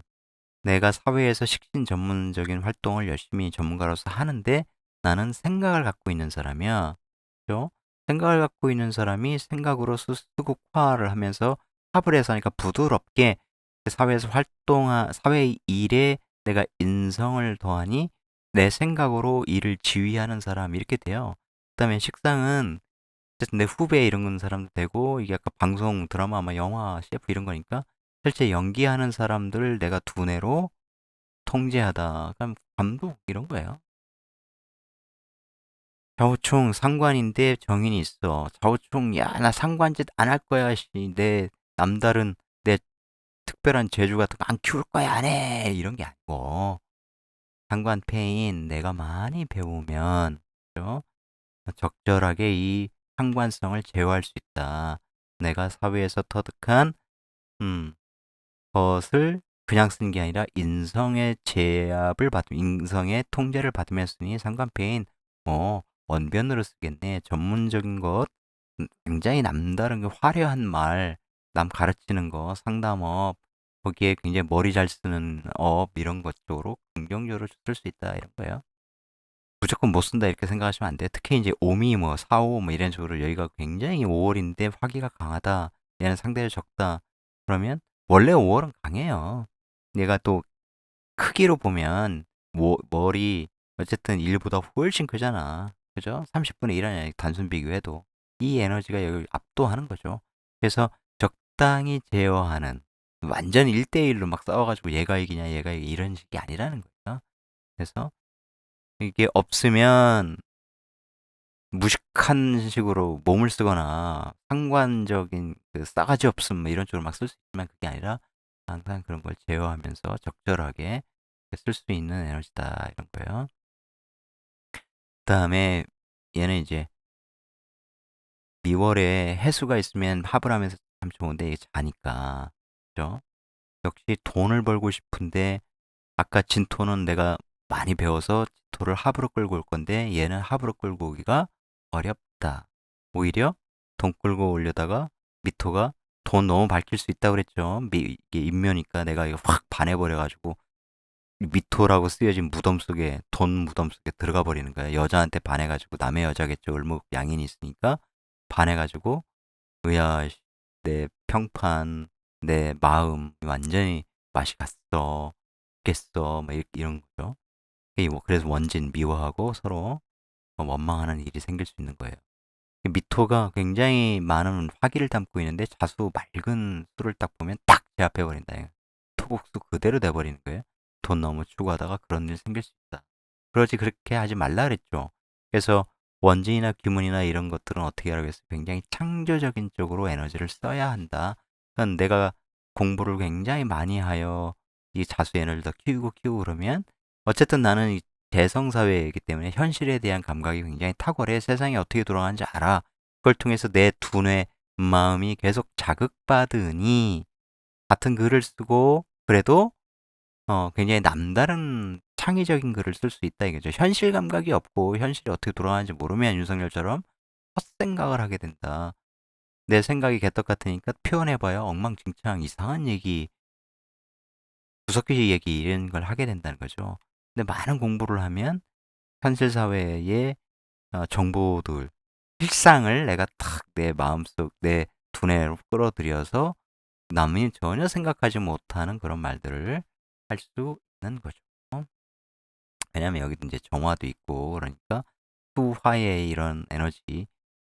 Speaker 1: 내가 사회에서 식신 전문적인 활동을 열심히 전문가로서 하는데 나는 생각을 갖고 있는 사람이야. 그죠? 생각을 갖고 있는 사람이 생각으로 수국화를 하면서 합을 해서 하니까 부드럽게 사회에서 사회 일에 내가 인성을 더하니 내 생각으로 일을 지휘하는 사람 이렇게 돼요. 그다음에 식상은 어쨌든 내 후배 이런 건 사람도 되고 이게 아까 방송 드라마 아마 영화 CF 이런 거니까 실제 연기하는 사람들 내가 두뇌로 통제하다. 그럼 감독 이런 거예요. 좌우총 상관인데 정인이 있어. 좌우총 야, 나 상관짓 안 할 거야. 씨. 내 남다른 내 특별한 재주 같은 거 안 키울 거야. 안 해. 이런 게 아니고 상관 패인 내가 많이 배우면 그죠? 적절하게 이 상관성을 제어할 수 있다. 내가 사회에서 터득한 음, 것을 그냥 쓴 게 아니라 인성의 통제를 받으면 쓰니 상관패인 언변으로 쓰겠네. 전문적인 것, 굉장히 남다른 게 화려한 말, 남 가르치는 거, 상담업, 거기에 굉장히 머리 잘 쓰는 업 이런 것 쪽으로 긍정적으로 쓸 수 있다 이런 거예요. 무조건 못 쓴다 이렇게 생각하시면 안 돼요. 특히 이제 오미 뭐 사오 뭐 이런 식으로 여기가 굉장히 5월인데 화기가 강하다. 얘는 상대를 적다. 그러면 원래 5월은 강해요. 얘가 또 크기로 보면 머리 어쨌든 일보다 훨씬 크잖아. 그죠? 30분의 1 아니야. 단순 비교해도. 이 에너지가 여기 압도하는 거죠. 그래서 적당히 제어하는 완전 1대1로 막 싸워가지고 얘가 이기냐 이런 식이 아니라는 거예요. 그래서 이게 없으면 무식한 식으로 몸을 쓰거나 상관적인 그 싸가지 없음 뭐 이런 쪽으로 막 쓸 수 있지만 그게 아니라 항상 그런 걸 제어하면서 적절하게 쓸 수 있는 에너지다 이런 거예요. 그다음에 얘는 이제 미월에 해수가 있으면 합을 하면서 참 좋은데 이게 자니까 그죠? 역시 돈을 벌고 싶은데 아까 진토는 내가 많이 배워서 진토를 합으로 끌고 올 건데 얘는 합으로 끌고 오기가 어렵다. 오히려 돈 끌고 오려다가 미토가 돈 너무 밝힐 수 있다고 그랬죠. 이게 인묘니까 내가 이거 확 반해버려가지고 미토라고 쓰여진 무덤 속에 돈 무덤 속에 들어가 버리는 거야. 여자한테 반해가지고 남의 여자겠죠. 을목 양인이 있으니까 반해가지고 으야 내 평판 내 마음 완전히 맛이 갔어. 겠어. 막 이런 거죠. 뭐 그래서 원진 미워하고 서로 원망하는 일이 생길 수 있는 거예요. 미토가 굉장히 많은 화기를 담고 있는데 자수 맑은 수를 딱 보면 딱 제압해 버린다. 토국수 그대로 돼 버리는 거예요. 돈 너무 추구하다가 그런 일 생길 수 있다. 그러지 그렇게 하지 말라 그랬죠. 그래서 원진이나 귀문이나 이런 것들은 어떻게 하라고 했어요? 굉장히 창조적인 쪽으로 에너지를 써야 한다. 그러니까 내가 공부를 굉장히 많이 하여 이 자수 에너지를 더 키우고 그러면 어쨌든 나는 이 대성사회이기 때문에 현실에 대한 감각이 굉장히 탁월해. 세상이 어떻게 돌아가는지 알아. 그걸 통해서 내 두뇌 마음이 계속 자극받으니 같은 글을 쓰고 그래도 굉장히 남다른 창의적인 글을 쓸 수 있다 이거죠. 현실 감각이 없고 현실이 어떻게 돌아가는지 모르면 윤석열처럼 헛생각을 하게 된다. 내 생각이 개떡 같으니까 표현해봐야 엉망진창 이상한 얘기, 구석기 얘기 이런 걸 하게 된다는 거죠. 근데 많은 공부를 하면 현실 사회의 정보들, 실상을 내가 탁 내 마음속, 내 두뇌로 끌어들여서 남이 전혀 생각하지 못하는 그런 말들을 할 수 있는 거죠. 왜냐면 여기도 이제 정화도 있고 그러니까 수화의 이런 에너지,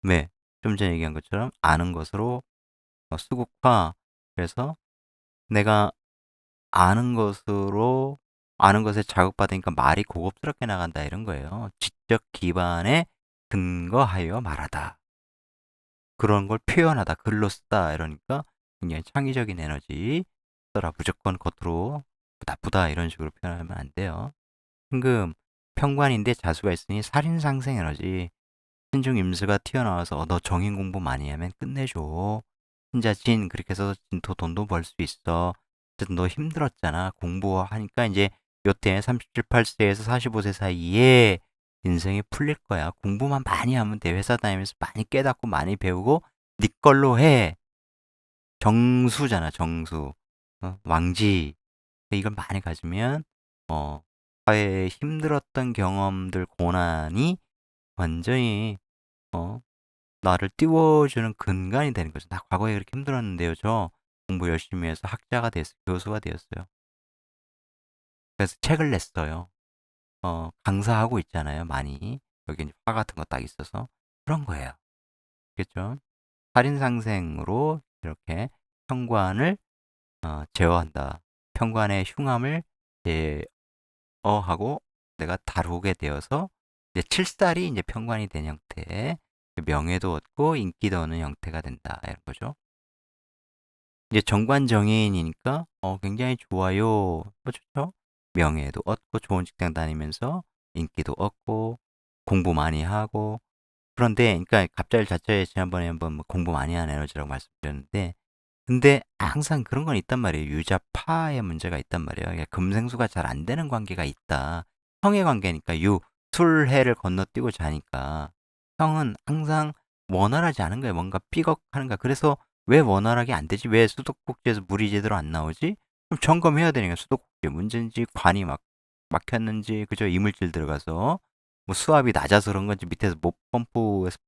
Speaker 1: 왜? 좀 전에 얘기한 것처럼 아는 것으로 수국화, 그래서 내가 아는 것으로 아는 것에 자극받으니까 말이 고급스럽게 나간다 이런 거예요. 지적 기반에 근거하여 말하다. 그런 걸 표현하다, 글로 쓰다 이러니까 굉장히 창의적인 에너지 써라. 무조건 겉으로 나쁘다 이런 식으로 표현하면 안 돼요. 신금 평관인데 자수가 있으니 살인상생 에너지. 신중 임수가 튀어나와서 너 정인 공부 많이 하면 끝내줘. 신자 진 그렇게 해서 진토 돈도 벌 수 있어. 어쨌든 너 힘들었잖아. 공부하니까 이제 요때 37, 8세에서 45세 사이에 인생이 풀릴 거야. 공부만 많이 하면 돼. 회사 다니면서 많이 깨닫고 많이 배우고 네 걸로 해. 정수잖아, 정수. 왕지. 이걸 많이 가지면 사회에 힘들었던 경험들, 고난이 완전히 어, 나를 띄워주는 근간이 되는 거죠. 나 과거에 그렇게 힘들었는데요. 저 공부 열심히 해서 학자가 됐어요. 교수가 되었어요. 그래서 책을 냈어요. 강사하고 있잖아요. 많이. 여기 화 같은 거 딱 있어서. 그런 거예요. 그렇죠? 살인상생으로 이렇게 평관을 제어한다. 평관의 흉함을 제어하고 내가 다루게 되어서 이제 칠살이 이제 평관이 된 형태, 명예도 얻고 인기도 얻는 형태가 된다 이런 거죠. 이제 정관정인이니까 굉장히 좋아요. 뭐 좋죠? 명예도 얻고 좋은 직장 다니면서 인기도 얻고 공부 많이 하고 그런데 그러니까 갑자기 자체에 지난번에 한번 뭐 공부 많이 하는 에너지라고 말씀드렸는데 근데 항상 그런 건 있단 말이에요. 유자파의 문제가 있단 말이에요. 그러니까 금생수가 잘 안 되는 관계가 있다. 형의 관계니까 술해를 건너뛰고 자니까 형은 항상 원활하지 않은 거예요. 뭔가 삐걱하는 거야. 그래서 왜 원활하게 안 되지? 왜 수도꼭지에서 물이 제대로 안 나오지? 그럼 점검해야 되니까 수도꼭지 문제인지 관이 막혔는지 그죠? 이물질 들어가서 뭐 수압이 낮아서 그런 건지 밑에서 못 펌프에서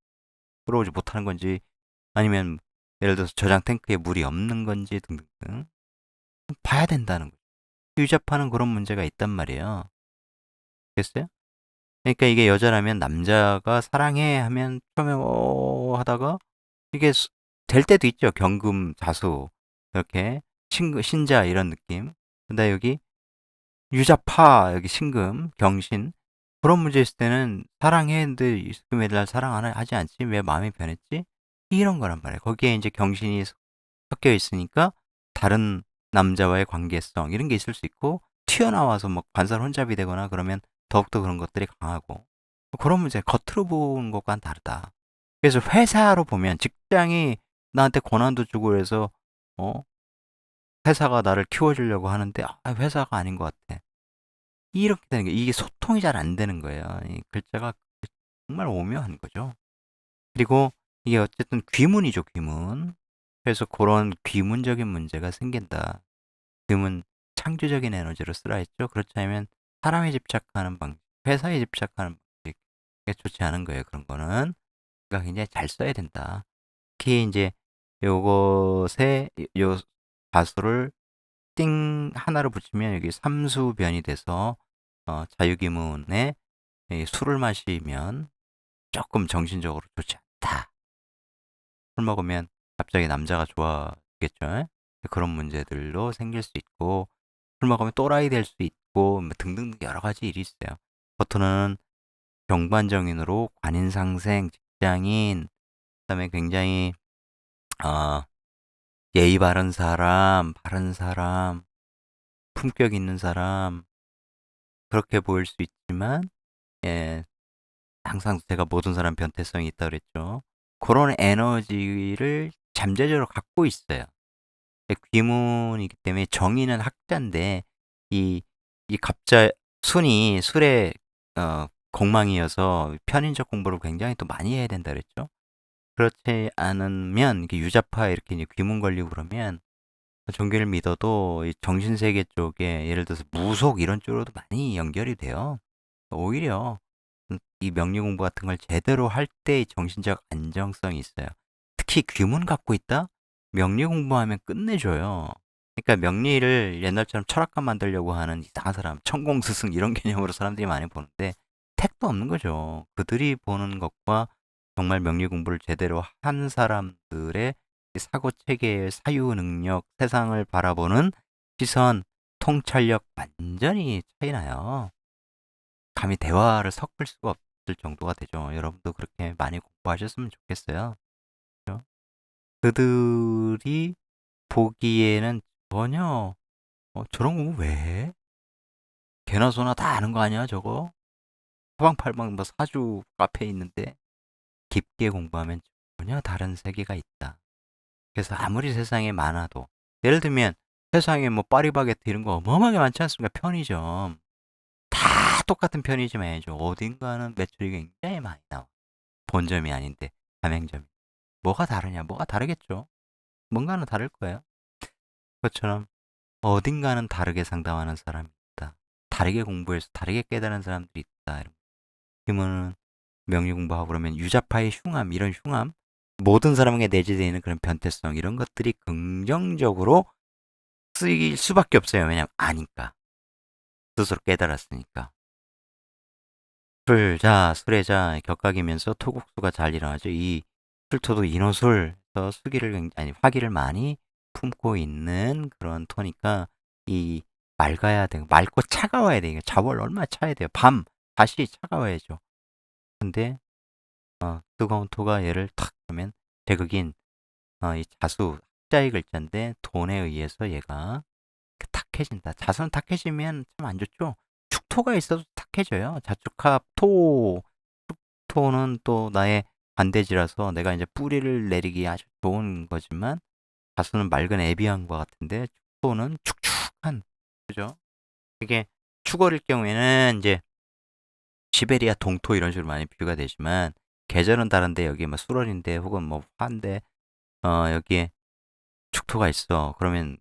Speaker 1: 끌어오지 못하는 건지 아니면 예를 들어서 저장 탱크에 물이 없는 건지 등등등 봐야 된다는 거죠. 유자파는 그런 문제가 있단 말이에요. 됐어요? 그러니까 이게 여자라면 남자가 사랑해 하면 처음에 하다가 이게 될 때도 있죠. 경금, 자수 이렇게 신자 이런 느낌. 근데 여기 유자파 여기 신금, 경신 그런 문제 있을 때는 사랑했는데 지금 애들 사랑 안 하지 않지? 왜 마음이 변했지? 이런 거란 말이에요. 거기에 이제 경신이 섞여 있으니까 다른 남자와의 관계성 이런 게 있을 수 있고 튀어나와서 뭐 관살 혼잡이 되거나 그러면 더욱더 그런 것들이 강하고 그런 문제 겉으로 보는 것과는 다르다. 그래서 회사로 보면 직장이 나한테 권한도 주고 그래서 어 회사가 나를 키워주려고 하는데 회사가 아닌 것 같아. 이렇게 되는 게 이게 소통이 잘 안 되는 거예요. 이 글자가 정말 오묘한 거죠. 그리고 이게 어쨌든 귀문이죠, 귀문. 그래서 그런 귀문적인 문제가 생긴다. 귀문 창조적인 에너지로 쓰라 했죠. 그렇지 않으면 사람에 집착하는 방식, 회사에 집착하는 방식, 이게 좋지 않은 거예요. 그런 거는. 그러니까 굉장히 잘 써야 된다. 특히 이제 요것에 요 가수를 띵 하나로 붙이면 여기 삼수변이 돼서 자유기문에 술을 마시면 조금 정신적으로 좋지 않다. 술 먹으면 갑자기 남자가 좋아하겠죠. 그런 문제들로 생길 수 있고 술 먹으면 또라이 될 수 있고 뭐 등등 여러 가지 일이 있어요. 겉으로는 경관정인으로 관인상생, 직장인, 그다음에 굉장히 어, 예의 바른 사람, 품격 있는 사람, 그렇게 보일 수 있지만, 예, 항상 제가 모든 사람 변태성이 있다 그랬죠. 그런 에너지를 잠재적으로 갖고 있어요. 귀문이기 때문에 정의는 학자인데, 이, 이 갑자, 순이 술의, 공망이어서 편인적 공부를 굉장히 또 많이 해야 된다 그랬죠. 그렇지 않으면, 이렇게 유자파 이렇게 이제 귀문 걸리고 그러면, 종교를 믿어도 이 정신세계 쪽에 예를 들어서 무속 이런 쪽으로도 많이 연결이 돼요. 오히려 이 명리 공부 같은 걸 제대로 할 때 정신적 안정성이 있어요. 특히 귀문 갖고 있다? 명리 공부하면 끝내줘요. 그러니까 명리를 옛날처럼 철학관 만들려고 하는 이상한 사람, 천공스승 이런 개념으로 사람들이 많이 보는데 택도 없는 거죠. 그들이 보는 것과 정말 명리 공부를 제대로 한 사람들의 사고 체계, 사유 능력, 세상을 바라보는 시선, 통찰력 완전히 차이 나요. 감히 대화를 섞을 수가 없을 정도가 되죠. 여러분도 그렇게 많이 공부하셨으면 좋겠어요. 그죠? 그들이 보기에는 전혀 저런 공부 왜 해? 개나 소나 다 아는 거 아니야 저거? 사방팔방 뭐 사주 카페에 있는데 깊게 공부하면 전혀 다른 세계가 있다. 그래서 아무리 세상에 많아도 예를 들면 세상에 뭐 파리바게트 이런 거 어마어마하게 많지 않습니까? 편의점 다 똑같은 편의점이죠. 어딘가는 매출이 굉장히 많이 나와. 본점이 아닌데 가맹점. 뭐가 다르냐? 뭐가 다르겠죠. 뭔가는 다를 거예요. 그것처럼 어딘가는 다르게 상담하는 사람이 있다. 다르게 공부해서 다르게 깨달은 사람들이 있다. 그러면 명리 공부하고 그러면 유자파의 흉함, 이런 흉함, 모든 사람에게 내재되어 있는 그런 변태성 이런 것들이 긍정적으로 쓰일 수밖에 없어요. 왜냐하면 아니까. 스스로 깨달았으니까. 술래자, 격각이면서 토국수가 잘 일어나죠. 이 술토도 인호술에서 화기를 많이 품고 있는 그런 토니까 이 맑아야 돼요. 맑고 차가워야 돼요. 자월 얼마나 차야 돼요. 다시 차가워야죠. 근데 뜨거운 토가 얘를 탁 하면 제극인 이 자수 자의 글자인데 돈에 의해서 얘가 탁해진다. 자수는 탁해지면 참 안 좋죠. 축토가 있어도 탁해져요. 자축합 토. 축토는 또 나의 반대지라서 내가 이제 뿌리를 내리기 아주 좋은 거지만 자수는 맑은 에비앙과 같은데 축토는 축축한 그죠? 이게 축어릴 경우에는 이제 시베리아 동토 이런 식으로 많이 비교가 되지만 계절은 다른데 여기 뭐 수월인데 혹은 뭐 화인데 여기에 축토가 있어. 그러면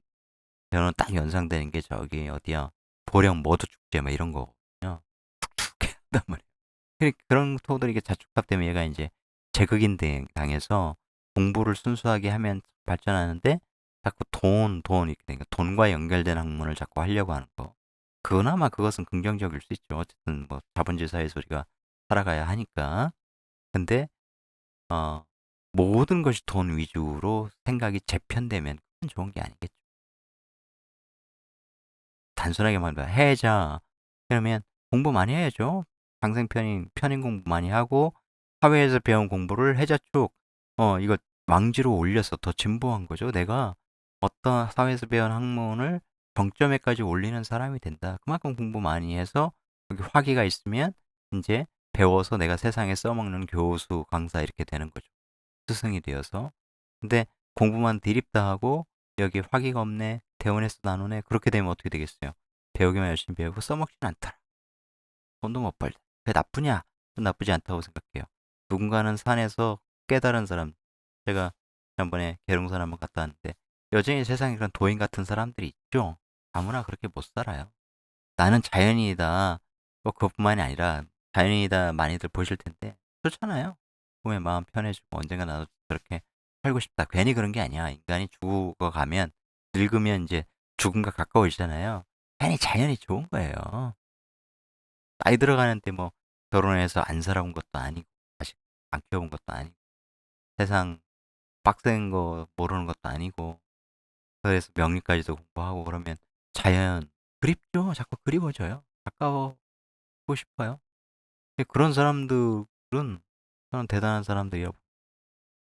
Speaker 1: 저는 딱 연상되는 게 저기 어디야 보령 머드 축제 뭐 이런 거거든요. 축축해 한단 말이에요. 그런 토들이 이게 자축합 때문에 얘가 이제 제극인 당해서 공부를 순수하게 하면 발전하는데 자꾸 이렇게 되니까 돈과 연결된 학문을 자꾸 하려고 하는 거. 그나마 그것은 긍정적일 수 있죠. 어쨌든 뭐 자본주의 사회에서 우리가 살아가야 하니까. 근데 어, 모든 것이 돈 위주로 생각이 재편되면 그건 좋은 게 아니겠죠. 단순하게 말하면 해자 그러면 공부 많이 해야죠. 상생 편인 공부 많이 하고 사회에서 배운 공부를 해자축 이거 왕지로 올려서 더 진보한 거죠. 내가 어떤 사회에서 배운 학문을 정점에까지 올리는 사람이 된다. 그만큼 공부 많이 해서 여기 화기가 있으면 이제 배워서 내가 세상에 써먹는 교수, 강사 이렇게 되는 거죠. 스승이 되어서. 근데 공부만 드립다 하고 여기 화기가 없네, 대원에서 나누네. 그렇게 되면 어떻게 되겠어요? 배우기만 열심히 배우고 써먹지는 않더라. 돈도 못 벌다. 그게 나쁘냐? 나쁘지 않다고 생각해요. 누군가는 산에서 깨달은 사람, 제가 지난번에 계룡산 한번 갔다 왔는데 여전히 세상에 그런 도인 같은 사람들이 있죠. 아무나 그렇게 못 살아요. 나는 자연인이다. 뭐 그것뿐만이 아니라 자연인이다 많이들 보실 텐데 좋잖아요. 보면 마음 편해지고 언젠가 나도 저렇게 살고 싶다. 괜히 그런 게 아니야. 인간이 죽어가면 늙으면 이제 죽음과 가까워지잖아요. 괜히 자연이 좋은 거예요. 나이 들어가는데 뭐 결혼해서 안 살아본 것도 아니고 자식 안 키워본 것도 아니고 세상 빡센 거 모르는 것도 아니고 그래서 명리까지도 공부하고 그러면 자연 그립죠. 자꾸 그리워져요. 가까워보고 싶어요. 그런 사람들은 저는 대단한 사람들이라고.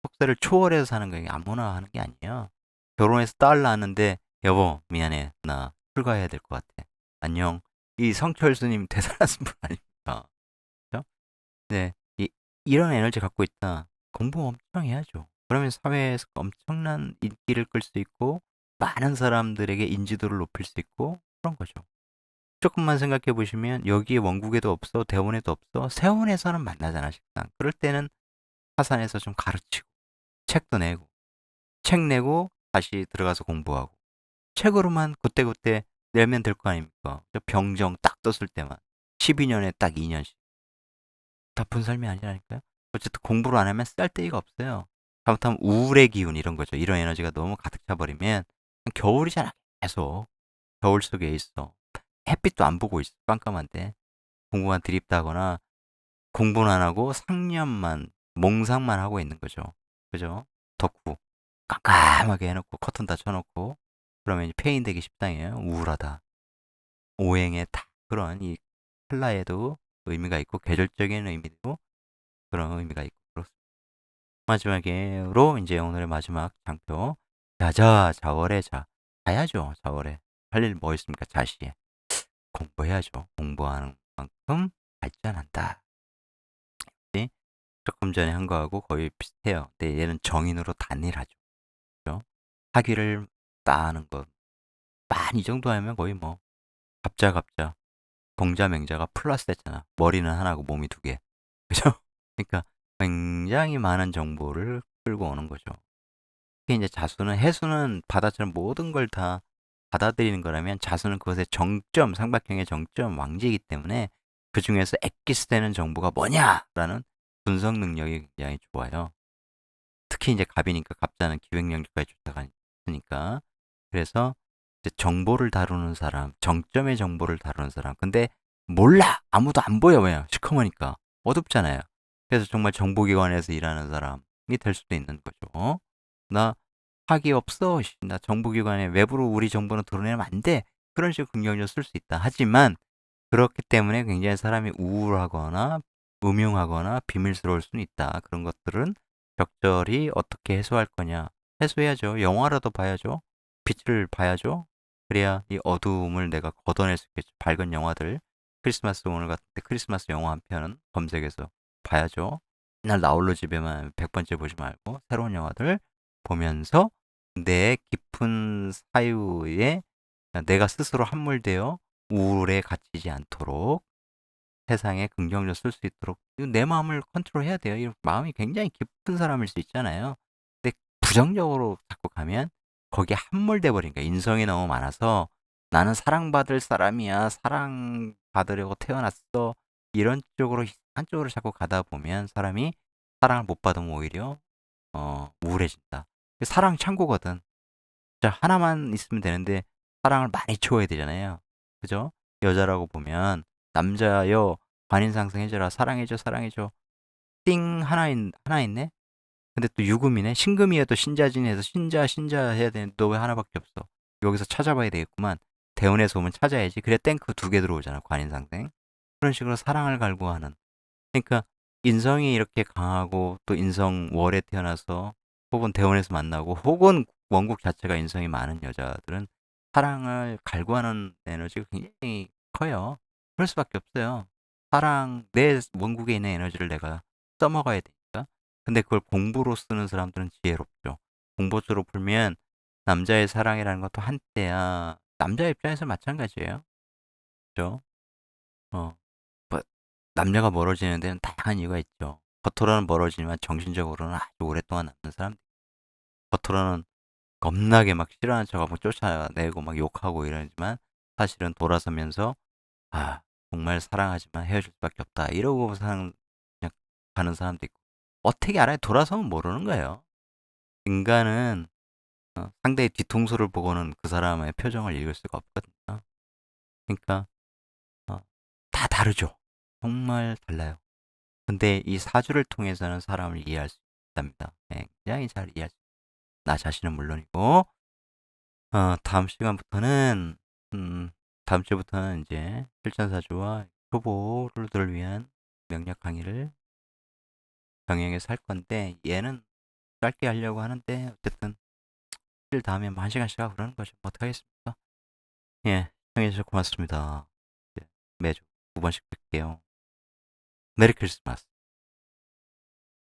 Speaker 1: 속세를 초월해서 사는 거 아무나 하는 게 아니에요. 결혼해서 딸 낳았는데 여보 미안해 나 불가해야 될 것 같아. 안녕. 이 성철스님 대단하신 분 아닙니까? 그죠? 네. 이런 에너지 갖고 있다. 공부 엄청 해야죠. 그러면 사회에서 엄청난 인기를 끌 수 있고, 많은 사람들에게 인지도를 높일 수 있고, 그런 거죠. 조금만 생각해 보시면, 여기에 원국에도 없어, 대원에도 없어, 세원에서는 만나잖아, 식당. 그럴 때는 화산에서 좀 가르치고, 책도 내고, 책 내고, 다시 들어가서 공부하고, 책으로만 그때그때 내면 될 거 아닙니까? 병정 딱 떴을 때만. 12년에 딱 2년씩. 나쁜 삶이 아니라니까요. 어쨌든 공부를 안 하면 쓸데기가 없어요. 잘못하면 우울의 기운 이런 거죠. 이런 에너지가 너무 가득 차버리면 겨울이잖아. 계속 겨울 속에 있어. 햇빛도 안 보고 있어. 깜깜한데 공부만 드립다거나 공부는 안 하고 상념만 몽상만 하고 있는 거죠. 그죠? 덕후 깜깜하게 해놓고 커튼 다 쳐놓고 그러면 이제 폐인 되기 십상이에요. 우울하다. 오행의 다 그런 이 칼라에도 의미가 있고 계절적인 의미도 그런 의미가 있고 그렇습니다. 마지막으로 이제 오늘의 마지막 장표. 자자 자월에 자. 자야죠. 자월에. 할 일 뭐 있습니까? 자시에. 공부해야죠. 공부하는 만큼 발전한다. 네? 조금 전에 한 거하고 거의 비슷해요. 근데 얘는 정인으로 단일하죠. 그죠? 학위를 따는 것. 만 이 정도 하면 거의 뭐 갑자 공자맹자가 플러스 됐잖아. 머리는 하나고 몸이 두 개. 그죠? 그러니까 굉장히 많은 정보를 끌고 오는 거죠. 특히 이제 자수는 해수는 바다처럼 모든 걸 다 받아들이는 거라면 자수는 그것의 정점, 삼각형의 정점, 왕지이기 때문에 그 중에서 엑기스 되는 정보가 뭐냐라는 분석 능력이 굉장히 좋아요. 특히 이제 갑이니까 갑자는 기획력까지 쫓아가 있으니까 그래서 이제 정보를 다루는 사람, 정점의 정보를 다루는 사람. 근데 몰라 아무도 안 보여 왜요? 시커머니까 어둡잖아요. 그래서 정말 정보기관에서 일하는 사람이 될 수도 있는 거죠. 나 학위 없어. 나 정보기관에 외부로 우리 정보는 드러내면 안 돼. 그런 식으로 긍정적으로 쓸 수 있다. 하지만 그렇기 때문에 굉장히 사람이 우울하거나 음흉하거나 비밀스러울 수는 있다. 그런 것들은 적절히 어떻게 해소할 거냐. 해소해야죠. 영화라도 봐야죠. 빛을 봐야죠. 그래야 이 어두움을 내가 걷어낼 수 있겠죠. 밝은 영화들. 크리스마스 오늘 같은 때 크리스마스 영화 한 편은 검색해서 봐야죠. 맨날 나홀로 집에만 100번째 보지 말고 새로운 영화들 보면서 내 깊은 사유에 내가 스스로 함몰되어 우울에 갇히지 않도록 세상에 긍정적으로 쓸 수 있도록 내 마음을 컨트롤해야 돼요. 이 마음이 굉장히 깊은 사람일 수 있잖아요. 근데 부정적으로 자꾸 가면 거기에 함몰돼 버리니까 인성이 너무 많아서 나는 사랑받을 사람이야. 사랑받으려고 태어났어. 이런 쪽으로 한쪽으로 자꾸 가다 보면 사람이 사랑을 못 받으면 오히려 우울해진다. 사랑 창고거든. 진짜 하나만 있으면 되는데 사랑을 많이 채워야 되잖아요. 그죠? 여자라고 보면 남자여 관인 상승해줘라 사랑해줘 사랑해줘 띵 하나 있네. 근데 또 유금이네. 신금이어도 신자진해서 신자 해야 되는데 너 왜 하나밖에 없어? 여기서 찾아봐야 되겠구만. 대운에서 오면 찾아야지. 그래 땡크 두 개 들어오잖아. 관인 상승. 그런 식으로 사랑을 갈구하는. 그러니까 인성이 이렇게 강하고 또 인성 월에 태어나서 혹은 대원에서 만나고 혹은 원국 자체가 인성이 많은 여자들은 사랑을 갈구하는 에너지가 굉장히 커요. 그럴 수밖에 없어요. 사랑, 내 원국에 있는 에너지를 내가 써먹어야 되니까. 근데 그걸 공부로 쓰는 사람들은 지혜롭죠. 공부수로 풀면 남자의 사랑이라는 것도 한때야 남자 입장에서 마찬가지예요. 그죠? 어. 뭐 남녀가 멀어지는 데는 다양한 이유가 있죠. 겉으로는 멀어지지만 정신적으로는 아주 오랫동안 남는 사람. 겉으로는 겁나게 막 싫어하는 척하고 쫓아내고 막 욕하고 이러지만 사실은 돌아서면서 아 정말 사랑하지만 헤어질 수밖에 없다 이러고 그냥 가는 사람도 있고 어떻게 알아요? 돌아서면 모르는 거예요. 인간은 상대의 뒤통수를 보고는 그 사람의 표정을 읽을 수가 없거든요. 그러니까 어, 다 다르죠. 정말 달라요. 근데 이 사주를 통해서는 사람을 이해할 수 있답니다. 굉장히 잘 이해할 수 나 자신은 물론이고 다음 시간부터는 다음 주부터는 이제 실전사주와 초보들을 위한 명략 강의를 병행해서 할 건데 얘는 짧게 하려고 하는데 어쨌든 일 다음에 뭐 1시간씩 하고 그러는 거죠. 뭐 어떻게 하겠습니까? 예, 시청해주셔서 고맙습니다. 예, 매주 2번씩 뵐게요. 메리 크리스마스.